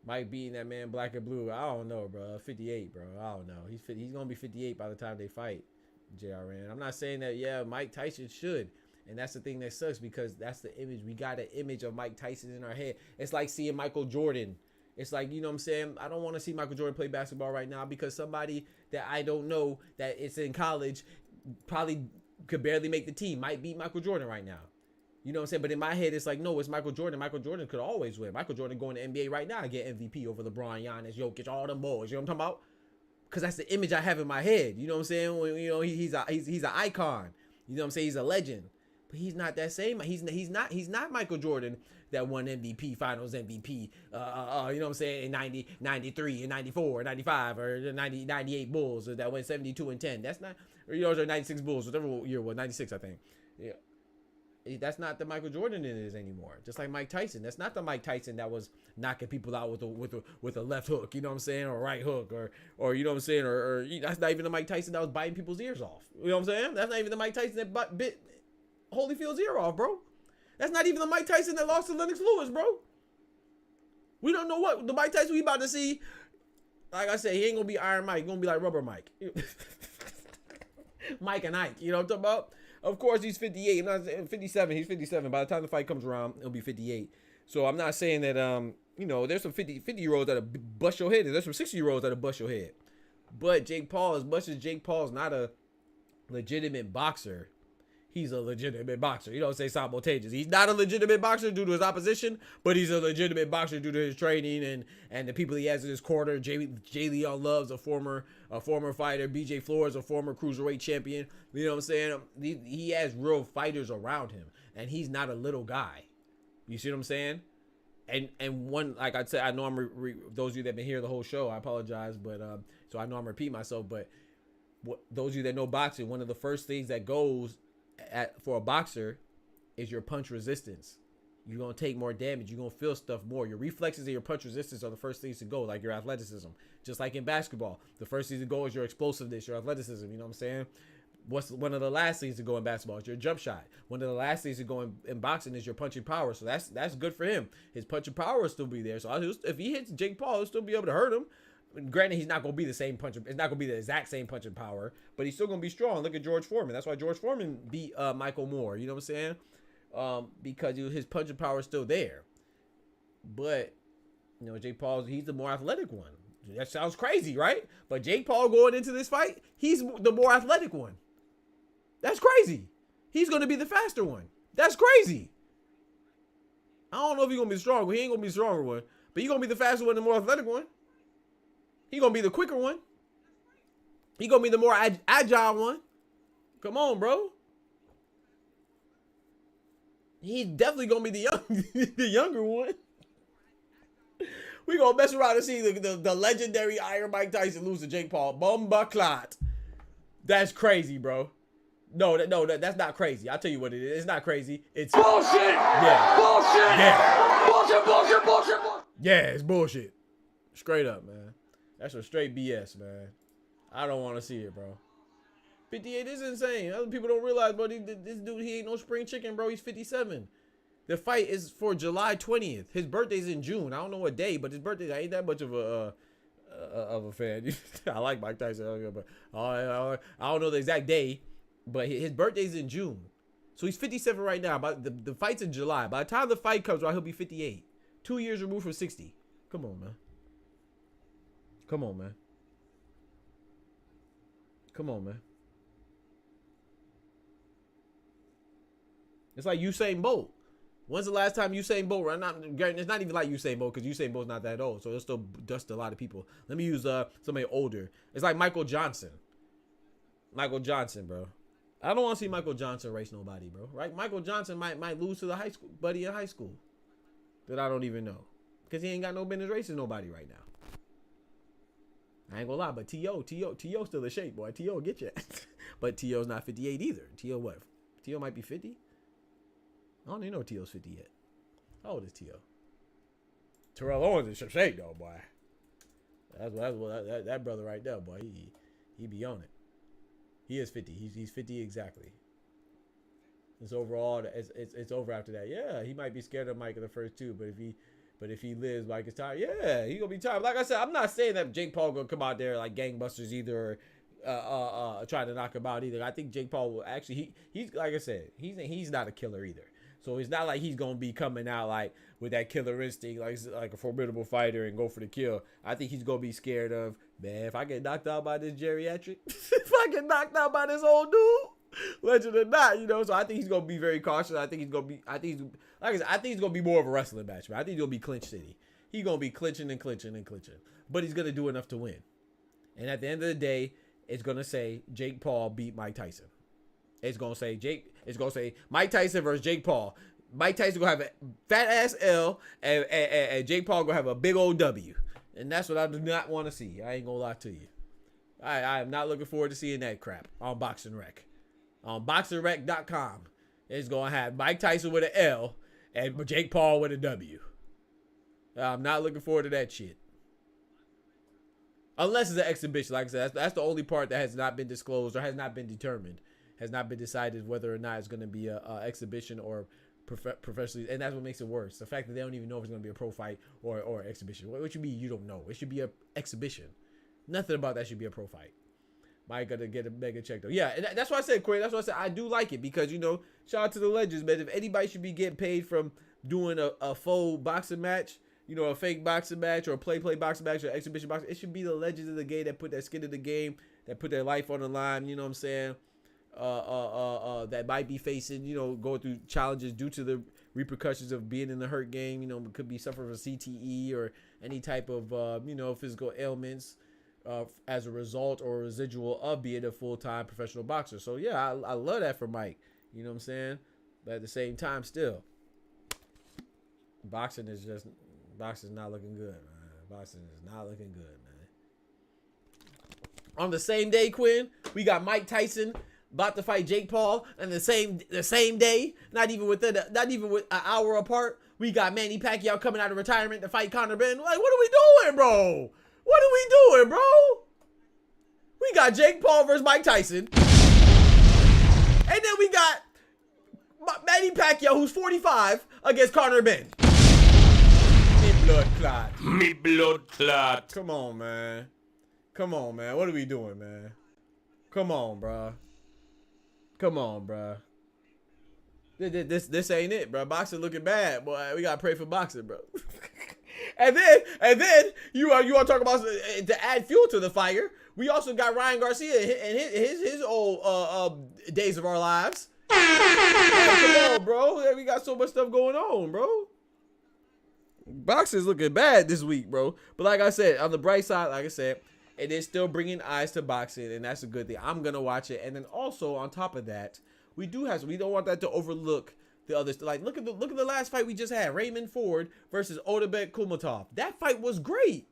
Mike beating that man black and blue. I don't know, bro. 58, bro. I don't know. He's gonna be 58 by the time they fight. JRN. I'm not saying that. Yeah, Mike Tyson should. And that's the thing that sucks because that's the image. We got an image of Mike Tyson in our head. It's like seeing Michael Jordan. It's like, you know what I'm saying? I don't want to see Michael Jordan play basketball right now because somebody that I don't know that it's in college probably could barely make the team might beat Michael Jordan right now. You know what I'm saying? But in my head, it's like, no, it's Michael Jordan. Michael Jordan could always win. Michael Jordan going to NBA right now and get MVP over LeBron, Giannis, Jokic, all them boys. You know what I'm talking about? Because that's the image I have in my head. You know what I'm saying? When, you know, he's an icon. You know what I'm saying? He's a legend. But he's not that same. He's not Michael Jordan that won MVP, Finals MVP. You know what I'm saying? In 90, 93, and 94, 95, or 90, 98 Bulls that went 72 and 10. That's not, or you know, or 96 Bulls, whatever year was 96, I think. Yeah. That's not the Michael Jordan it is anymore. Just like Mike Tyson. That's not the Mike Tyson that was knocking people out with a left hook, you know what I'm saying, or right hook, or you know what I'm saying, or that's not even the Mike Tyson that was biting people's ears off. You know what I'm saying? That's not even the Mike Tyson that bit Holyfield's ear off, bro. That's not even the Mike Tyson that lost to Lennox Lewis, bro. We don't know what the Mike Tyson we about to see. Like I said, he ain't gonna be Iron Mike. He's gonna be like Rubber Mike. Mike and Ike. You know what I'm talking about? Of course, he's 58. I'm not 57. He's 57. By the time the fight comes around, he'll be 58. So I'm not saying that, you know, there's some 50-year-olds that'll bust your head. There's some 60-year-olds that'll bust your head. But Jake Paul, as much as Jake Paul's not a legitimate boxer, he's a legitimate boxer. You don't say simultaneous. He's not a legitimate boxer due to his opposition, but he's a legitimate boxer due to his training and the people he has in his corner. J. Leon Love's a former fighter. BJ Flores, a former cruiserweight champion. You know what I'm saying? He has real fighters around him, and he's not a little guy. You see what I'm saying? And one, like I said, I know those of you that have been here the whole show, I apologize, but so I know I'm repeating myself, but those of you that know boxing, one of the first things that goes for a boxer is your punch resistance. You're going to take more damage. You're going to feel stuff more. Your reflexes and your punch resistance are the first things to go, like your athleticism. Just like in basketball, the first thing to go is your explosiveness, your athleticism. You know what I'm saying? What's one of the last things to go in basketball is your jump shot. One of the last things to go in boxing is your punching power. So that's good for him. His punching power will still be there. So if he hits Jake Paul, he'll still be able to hurt him. Granted, he's not going to be the same punch. It's not going to be the exact same punching power, but he's still going to be strong. Look at George Foreman. That's why George Foreman beat Michael Moore. You know what I'm saying? Because his punching power is still there. But, you know, Jake Paul, he's the more athletic one. That sounds crazy, right? But Jake Paul going into this fight, he's the more athletic one. That's crazy. He's going to be the faster one. That's crazy. I don't know if he's going to be strong, but he ain't going to be the stronger one. But he's going to be the faster one, the more athletic one. He gonna be the quicker one. He gonna be the more agile one. Come on, bro. He's definitely gonna be the younger one. We gonna mess around and see the legendary Iron Mike Tyson lose to Jake Paul. Bomba clot. That's crazy, bro. No, that's not crazy. I'll tell you what it is. It's not crazy. It's
Bullshit!
Yeah.
Bullshit!
Yeah.
Bullshit!
Yeah, it's bullshit. Straight up, man. That's some straight BS, man. I don't want to see it, bro. 58 is insane. Other people don't realize, bro. This dude, he ain't no spring chicken, bro. He's 57. The fight is for July 20th. His birthday's in June. I don't know what day, but his birthday, I ain't that much of a fan. I like Mike Tyson, but I don't know the exact day. But his birthday's in June, so he's 57 right now. But the fight's in July. By the time the fight comes around, he'll be 58. 2 years removed from 60. Come on, man. Come on, man. Come on, man. It's like Usain Bolt. When's the last time Usain Bolt ran? It's not even like Usain Bolt because Usain Bolt's not that old, so it'll still dust a lot of people. Let me use somebody older. It's like Michael Johnson. Michael Johnson, bro. I don't want to see Michael Johnson race nobody, bro. Right? Michael Johnson might lose to the high school buddy in high school that I don't even know because he ain't got no business racing nobody right now. I ain't gonna lie, but T.O. still in shape, boy. T.O. get you. But T.O.'s not 58 either. T.O. what? T.O. might be 50? I don't even know if T.O.'s 50 yet. How old is T.O.? Terrell Owens is some shape, though, boy. That's that brother right there, boy. He be on it. He is 50. He's 50 exactly. It's overall. It's over after that. Yeah, he might be scared of Mike in the first two, but if he lives, Mike is tired. Yeah, he gonna be tired. Like I said, I'm not saying that Jake Paul gonna come out there like gangbusters either, or trying to knock him out either. I think Jake Paul will actually. He's like I said, he's not a killer either. So it's not like he's gonna be coming out like with that killer instinct, like a formidable fighter and go for the kill. I think he's gonna be scared of, man, if I get knocked out by this geriatric, if I get knocked out by this old dude, legend or not, you know. So I think he's gonna be very cautious. I think he's gonna be, I think he's gonna be more of a wrestling match, man. I think he's gonna be clinch city. He's gonna be clinching and clinching and clinching, but he's gonna do enough to win. And at the end of the day, it's gonna say Jake Paul beat Mike Tyson. It's gonna say Mike Tyson versus Jake Paul. Mike Tyson gonna have a fat ass L, and Jake Paul gonna have a big old W. And that's what I do not want to see. I ain't gonna lie to you. I am not looking forward to seeing that crap on Boxing Rec. On BoxingRec.com, it's gonna have Mike Tyson with an L and Jake Paul with a W. I'm not looking forward to that shit. Unless it's an exhibition, like I said, that's the only part that has not been disclosed or has not been determined, has not been decided whether or not it's going to be a exhibition or professionally, and that's what makes it worse. The fact that they don't even know if it's going to be a pro fight or exhibition. What should be? You don't know. It should be a exhibition. Nothing about that should be a pro fight. Mike got to get a mega check though. Yeah, and that's why I said, Quinn. That's why I said I do like it because, you know, shout out to the legends, man. If anybody should be getting paid from doing a full boxing match, you know, a fake boxing match or a play boxing match or exhibition boxing, it should be the legends of the game that put that skin in the game, that put their life on the line. You know what I'm saying? That might be facing, you know, going through challenges due to the repercussions of being in the hurt game. You know, it could be suffering from CTE or any type of, you know, physical ailments as a result or residual of being a full-time professional boxer. So, yeah, I love that for Mike. You know what I'm saying? But at the same time, still, boxing is not looking good, man. Boxing is not looking good, man. On the same day, Quinn, we got Mike Tyson about to fight Jake Paul, and the same day, not even with an hour apart, we got Manny Pacquiao coming out of retirement to fight Conor Benn. Like, what are we doing, bro? What are we doing, bro? We got Jake Paul versus Mike Tyson, and then we got Manny Pacquiao, who's 45, against Conor Benn. Me blood clot. Come on, man. Come on, man. What are we doing, man? Come on, bro. Come on, bro. This ain't it, bro. Boxing looking bad, boy. We gotta pray for boxing, bro. and then you want to talk about to add fuel to the fire. We also got Ryan Garcia and his old days of our lives. Come on, bro. We got so much stuff going on, bro. Boxing's looking bad this week, bro. But like I said, on the bright side, like I said, it is still bringing eyes to boxing, and that's a good thing. I'm gonna watch it, and then also on top of that, we don't want that to overlook the others. Like look at the last fight we just had, Raymond Ford versus Otabek Kumatov. That fight was great.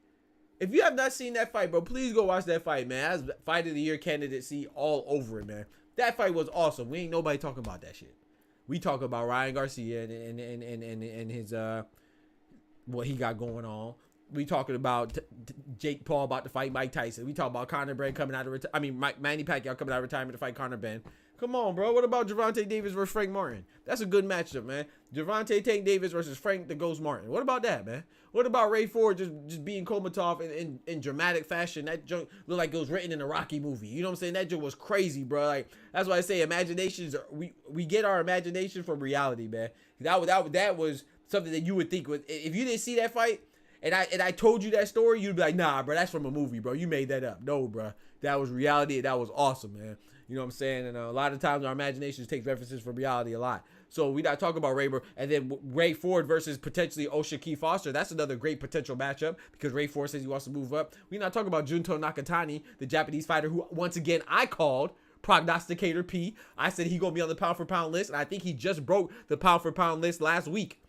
If you have not seen that fight, bro, please go watch that fight, man. That's fight of the year candidacy all over it, man. That fight was awesome. We ain't nobody talking about that shit. We talk about Ryan Garcia and his what he got going on. We talking about Jake Paul about to fight Mike Tyson. We talk about Conor Benn coming out of Manny Pacquiao coming out of retirement to fight Conor Benn. Come on, bro. What about Gervonta Davis versus Frank Martin? That's a good matchup, man. Gervonta Tank Davis versus Frank the Ghost Martin. What about that, man? What about Ray Ford just being Kumatov in dramatic fashion? That joke looked like it was written in a Rocky movie. You know what I'm saying? That joke was crazy, bro. Like that's why I say imaginations. We get our imagination from reality, man. That was something that you would think with if you didn't see that fight. And I told you that story, you'd be like, nah, bro, that's from a movie, bro. You made that up. No, bro. That was reality. That was awesome, man. You know what I'm saying? And a lot of times our imaginations take references from reality a lot. So we not talking about and then Ray Ford versus potentially O'Shaquie Foster. That's another great potential matchup because Ray Ford says he wants to move up. We not talking about Junto Nakatani, the Japanese fighter who, once again, I called Prognosticator P. I said he going to be on the pound for pound list, and I think he just broke the pound for pound list last week.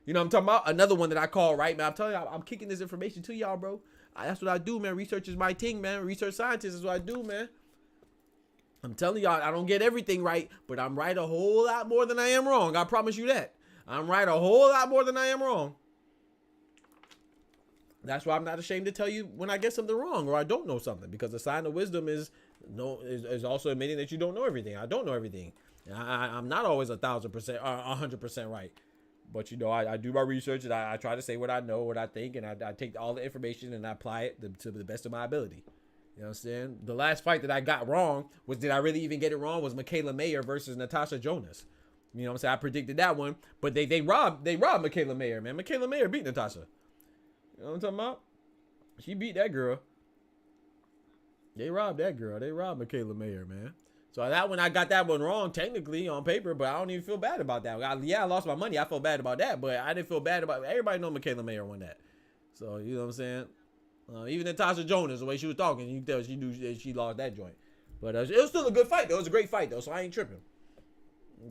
You know what I'm talking about? Another one that I call, right, man? I'm telling you, I'm kicking this information to y'all, bro. That's what I do, man. Research is my thing, man. Research scientist is what I do, man. I'm telling y'all, I don't get everything right, but I'm right a whole lot more than I am wrong. I promise you that. I'm right a whole lot more than I am wrong. That's why I'm not ashamed to tell you when I get something wrong or I don't know something, because the sign of wisdom is also admitting that you don't know everything. I don't know everything. I'm not always 1,000% or 100% right. But, you know, I do my research and I try to say what I know, what I think, and I take all the information and I apply it to the best of my ability. You know what I'm saying? The last fight that I got wrong did I really even get it wrong, was Michaela Mayer versus Natasha Jonas. You know what I'm saying? I predicted that one, but they robbed Michaela Mayer, man. Michaela Mayer beat Natasha. You know what I'm talking about? She beat that girl. They robbed that girl. They robbed Michaela Mayer, man. So that one, I got that one wrong technically on paper, but I don't even feel bad about that. I lost my money. I felt bad about that, but I didn't feel bad about it. Everybody know Michaela Mayer won that. So, you know what I'm saying? Even Natasha Jonas, the way she was talking, you can tell she knew she lost that joint. But it was still a good fight, though. It was a great fight, though, so I ain't tripping.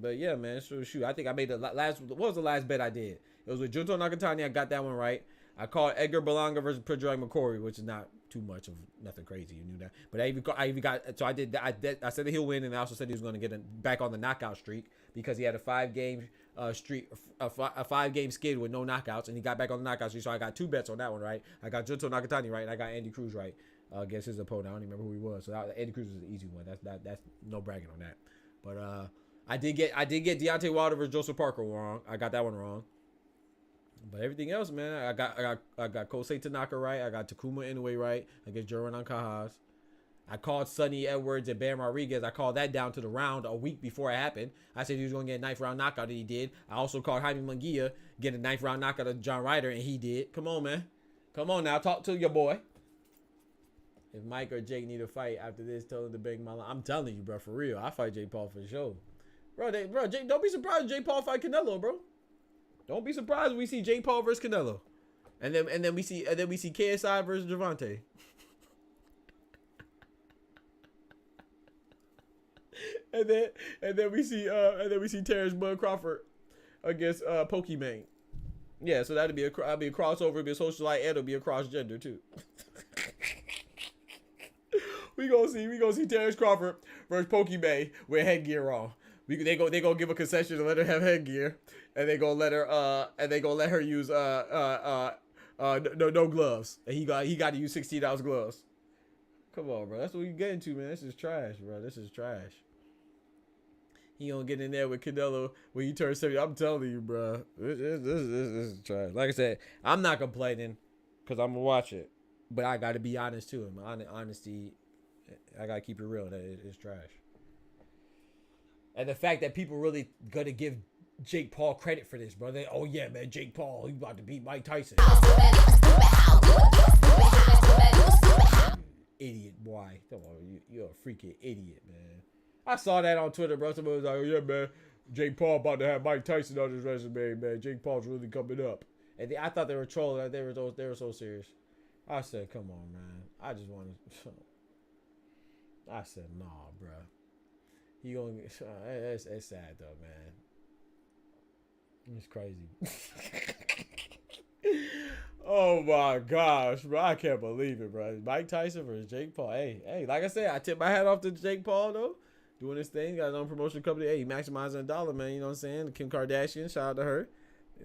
But yeah, man, so shoot. I think I made what was the last bet I did? It was with Junto Nakatani. I got that one right. I called Edgar Berlanga versus Predrag McCrory, which is not too much of nothing crazy. You knew that. But I even got, so I did that. I said that he'll win, and I also said he was going to get back on the knockout streak because he had a 5-game streak, a 5-game skid with no knockouts, and he got back on the knockout streak. So I got 2 bets on that one, right? I got Junto Nakatani right, and I got Andy Cruz right against his opponent. I don't even remember who he was. So Andy Cruz was an easy one. That's no bragging on that. But I did get Deontay Wilder versus Joseph Parker wrong. I got that one wrong. But everything else, man, I got Kosei Tanaka right. I got Takuma Inoue right against Jordan Ancajas. I called Sonny Edwards and Bam Rodriguez. I called that down to the round a week before it happened. I said he was going to get a 9th round knockout, and he did. I also called Jaime Munguia get a 9th round knockout of John Ryder, and he did. Come on, man. Come on now. Talk to your boy. If Mike or Jake need a fight after this, tell him to bang my line. I'm telling you, bro, for real. I fight Jake Paul for sure. Bro, Jake, don't be surprised if Jake Paul fight Canelo, bro. Don't be surprised when we see Jake Paul versus Canelo, and then we see KSI versus Gervonta. and then we see Terrence Bud Crawford against Pokimane. Yeah, so that'd be a crossover, it'd be a socialite, and it'll be a cross gender too. we gonna see Terrence Crawford versus Pokimane with headgear on. They gonna give a concession to let her have headgear, and they gonna let her use no gloves, and he got to use 16-ounce gloves. Come on, bro, that's what we getting to, man. This is trash, bro. This is trash. He gonna get in there with Canelo when he turns 70. I'm telling you, bro, this is trash. Like I said, I'm not complaining because I'm gonna watch it, but I gotta be honest too. Honesty, I gotta keep it real. That it's trash. And the fact that people really gonna give Jake Paul credit for this, bro. Oh yeah, man, Jake Paul, he about to beat Mike Tyson. Idiot, boy. Come on, you're a freaking idiot, man. I saw that on Twitter, bro. Somebody was like, oh yeah, man, Jake Paul about to have Mike Tyson on his resume, man. Jake Paul's really coming up. And I thought they were trolling. They were so serious. I said, come on, man. I just want to. I said, nah, bro. He gonna. It's sad though, man. It's crazy. Oh my gosh, bro! I can't believe it, bro. Mike Tyson versus Jake Paul. Hey, like I said, I tip my hat off to Jake Paul though, doing his thing. Got his own promotion company. Hey, maximizing a dollar, man. You know what I'm saying? Kim Kardashian, shout out to her.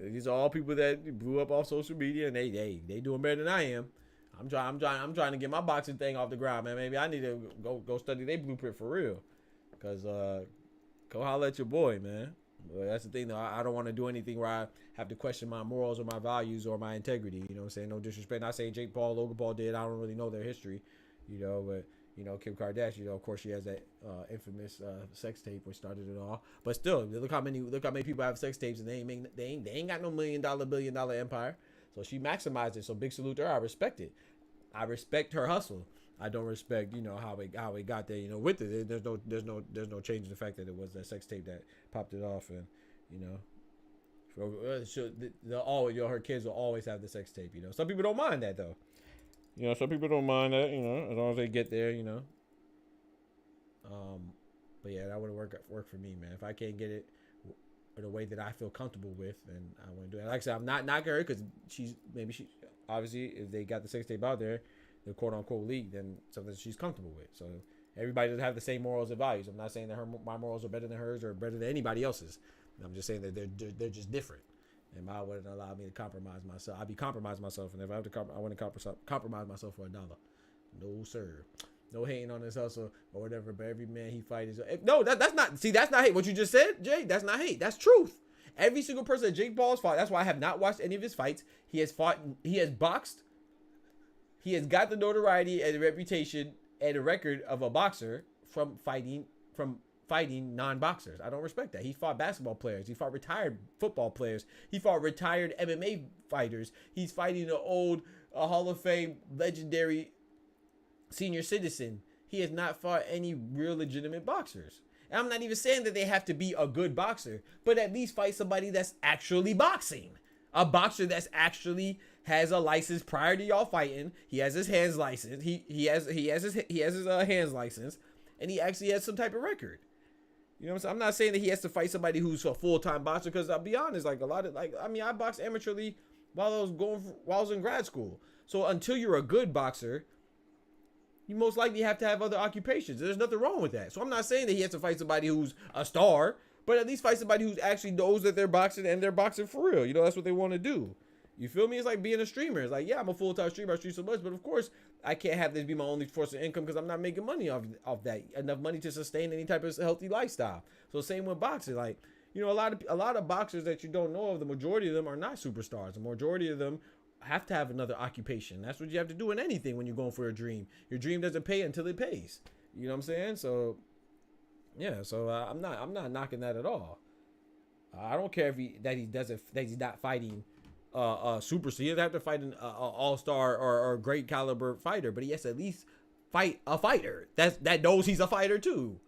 These are all people that blew up off social media, and they doing better than I am. I'm trying to get my boxing thing off the ground, man. Maybe I need to go study their blueprint for real. Cause go holler at your boy, man. But that's the thing, though. I don't want to do anything where I have to question my morals or my values or my integrity. You know what I'm saying? No disrespect. Not saying Jake Paul, Logan Paul did. I don't really know their history, you know. But you know, Kim Kardashian, you know, of course, she has that infamous sex tape which started it all. But still, look how many people have sex tapes and they ain't got no $1 million, $1 billion empire. So she maximized it. So big salute to her. I respect it. I respect her hustle. I don't respect, you know, how it got there, you know, with it. There's no change in the fact that it was that sex tape that popped it off, and you know, her kids will always have the sex tape. You know, some people don't mind that though. You know, some people don't mind that. You know, as long as they get there, you know. But yeah, that would work for me, man. If I can't get it in a way that I feel comfortable with, then I want to do it. Like I said, I'm not knocking her because she obviously if they got the sex tape out there, the quote unquote league, then something she's comfortable with. So everybody doesn't have the same morals and values. I'm not saying that my morals are better than hers or better than anybody else's. I'm just saying that they're just different. And my wouldn't allow me to compromise myself. I'd be compromising myself, and if I have to, I wouldn't compromise myself for $1. No sir. No hating on this hustle or whatever. But every man he fight is no. That's not. See, that's not hate. What you just said, Jay. That's not hate. That's truth. Every single person that Jake Paul's fought. That's why I have not watched any of his fights. He has fought. He has boxed. He has got the notoriety and the reputation and the record of a boxer from fighting non-boxers. I don't respect that. He fought basketball players. He fought retired football players. He fought retired MMA fighters. He's fighting an old Hall of Fame legendary senior citizen. He has not fought any real legitimate boxers. And I'm not even saying that they have to be a good boxer, but at least fight somebody that's actually boxing. A boxer that's actually has a license prior to y'all fighting. He has his hands license. He has his hands license, and he actually has some type of record. You know what I'm saying? I'm not saying that he has to fight somebody who's a full-time boxer, because I'll be honest, like a lot of I boxed amateurly while I was in grad school. So until you're a good boxer, you most likely have to have other occupations. There's nothing wrong with that. So I'm not saying that he has to fight somebody who's a star, but at least fight somebody who actually knows that they're boxing and they're boxing for real. You know, that's what they want to do. You feel me? It's like being a streamer. It's like, yeah, I'm a full-time streamer. I stream so much, but of course, I can't have this be my only source of income because I'm not making money off that. Enough money to sustain any type of healthy lifestyle. So same with boxing. Like, you know, a lot of boxers that you don't know of, the majority of them are not superstars. The majority of them have to have another occupation. That's what you have to do in anything when you're going for a dream. Your dream doesn't pay until it pays. You know what I'm saying? So, yeah. So I'm not knocking that at all. I don't care if he's not fighting super. So he doesn't have to fight an all-star or great caliber fighter, but he has to at least fight a fighter that knows he's a fighter too.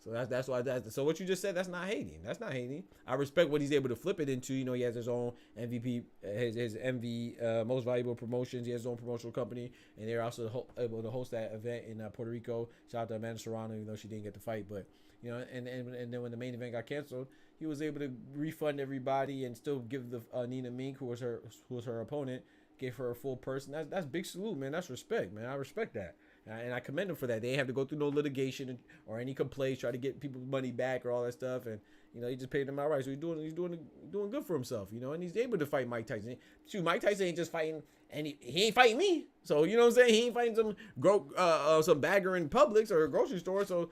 So that's why so what you just said, that's not hating. That's not hating. I respect what he's able to flip it into. You know, he has his own MVP, his MV, most valuable promotions. He has his own promotional company, and they're also able to host that event in Puerto Rico. Shout out to Amanda Serrano, even though she didn't get to fight, but you know, and then when the main event got canceled, he was able to refund everybody and still give the Nina Mink, who was her opponent, gave her a full purse. And that's big salute, man. That's respect, man. I respect that. And I commend him for that. They didn't have to go through no litigation or any complaints, try to get people's money back or all that stuff. And you know, he just paid them outright. So he's doing good for himself, you know. And he's able to fight Mike Tyson. Shoot, Mike Tyson ain't just fighting, and he ain't fighting me. So you know what I'm saying? He ain't fighting some bagger in Publix or a grocery store. So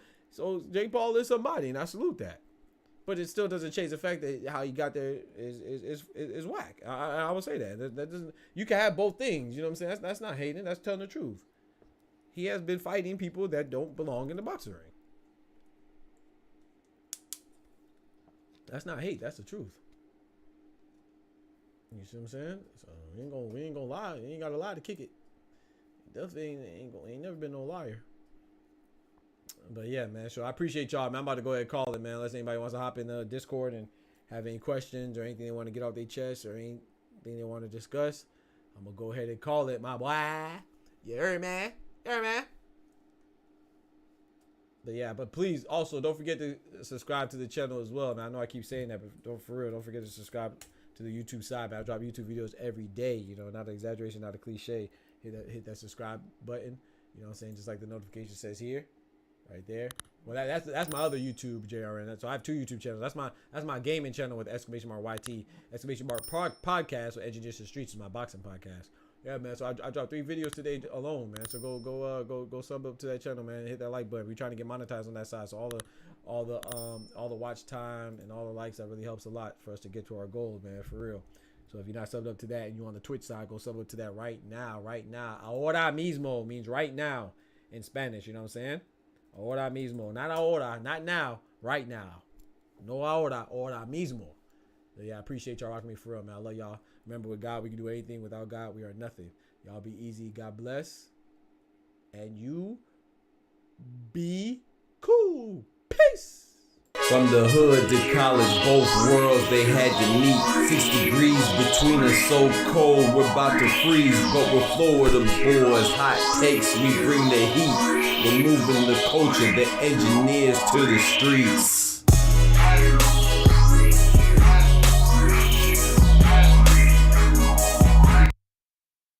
Jake Paul is somebody, and I salute that. But it still doesn't change the fact that how he got there is whack. I would say that doesn't. You can have both things. You know what I'm saying? That's not hating. That's telling the truth. He has been fighting people that don't belong in the boxing ring. That's not hate. That's the truth. You see what I'm saying? So we ain't gonna lie. You ain't gotta lie to kick it. Definitely ain't never been no liar. But yeah, man. So I appreciate y'all, man. I'm about to go ahead and call it, man. Unless anybody wants to hop in the Discord and have any questions or anything they want to get off their chest or anything they want to discuss, I'm gonna go ahead and call it, my boy. You heard, man? But yeah, but please also don't forget to subscribe to the channel as well, man. I know I keep saying that, but don't forget to subscribe to the YouTube side, man. I drop YouTube videos every day, you know, not an exaggeration, not a cliche. Hit that subscribe button, you know what I'm saying, just like the notification says here, right there. Well, that's my other YouTube, JRN. So I have two YouTube channels. That's my gaming channel with !YT, podcast with Engineers to Streets is my boxing podcast. Yeah, man. So I dropped 3 videos today alone, man. So go sub up to that channel, man. Hit that like button. We're trying to get monetized on that side. So all the watch time and all the likes, that really helps a lot for us to get to our goals, man. For real. So if you're not subbed up to that and you're on the Twitch side, go sub up to that right now. Right now. Ahora mismo means right now in Spanish. You know what I'm saying? Ahora mismo. Not ahora. Not now. Right now. No ahora. Ahora mismo. So yeah, I appreciate y'all rocking me for real, man. I love y'all. Remember, with God, we can do anything. Without God, we are nothing. Y'all be easy. God bless. And you be cool. Peace.
From the hood to college, both worlds they had to meet. 6 degrees between us, so cold, we're about to freeze. But we're Florida boys, hot takes, we bring the heat. We're moving the culture, the engineers to the streets.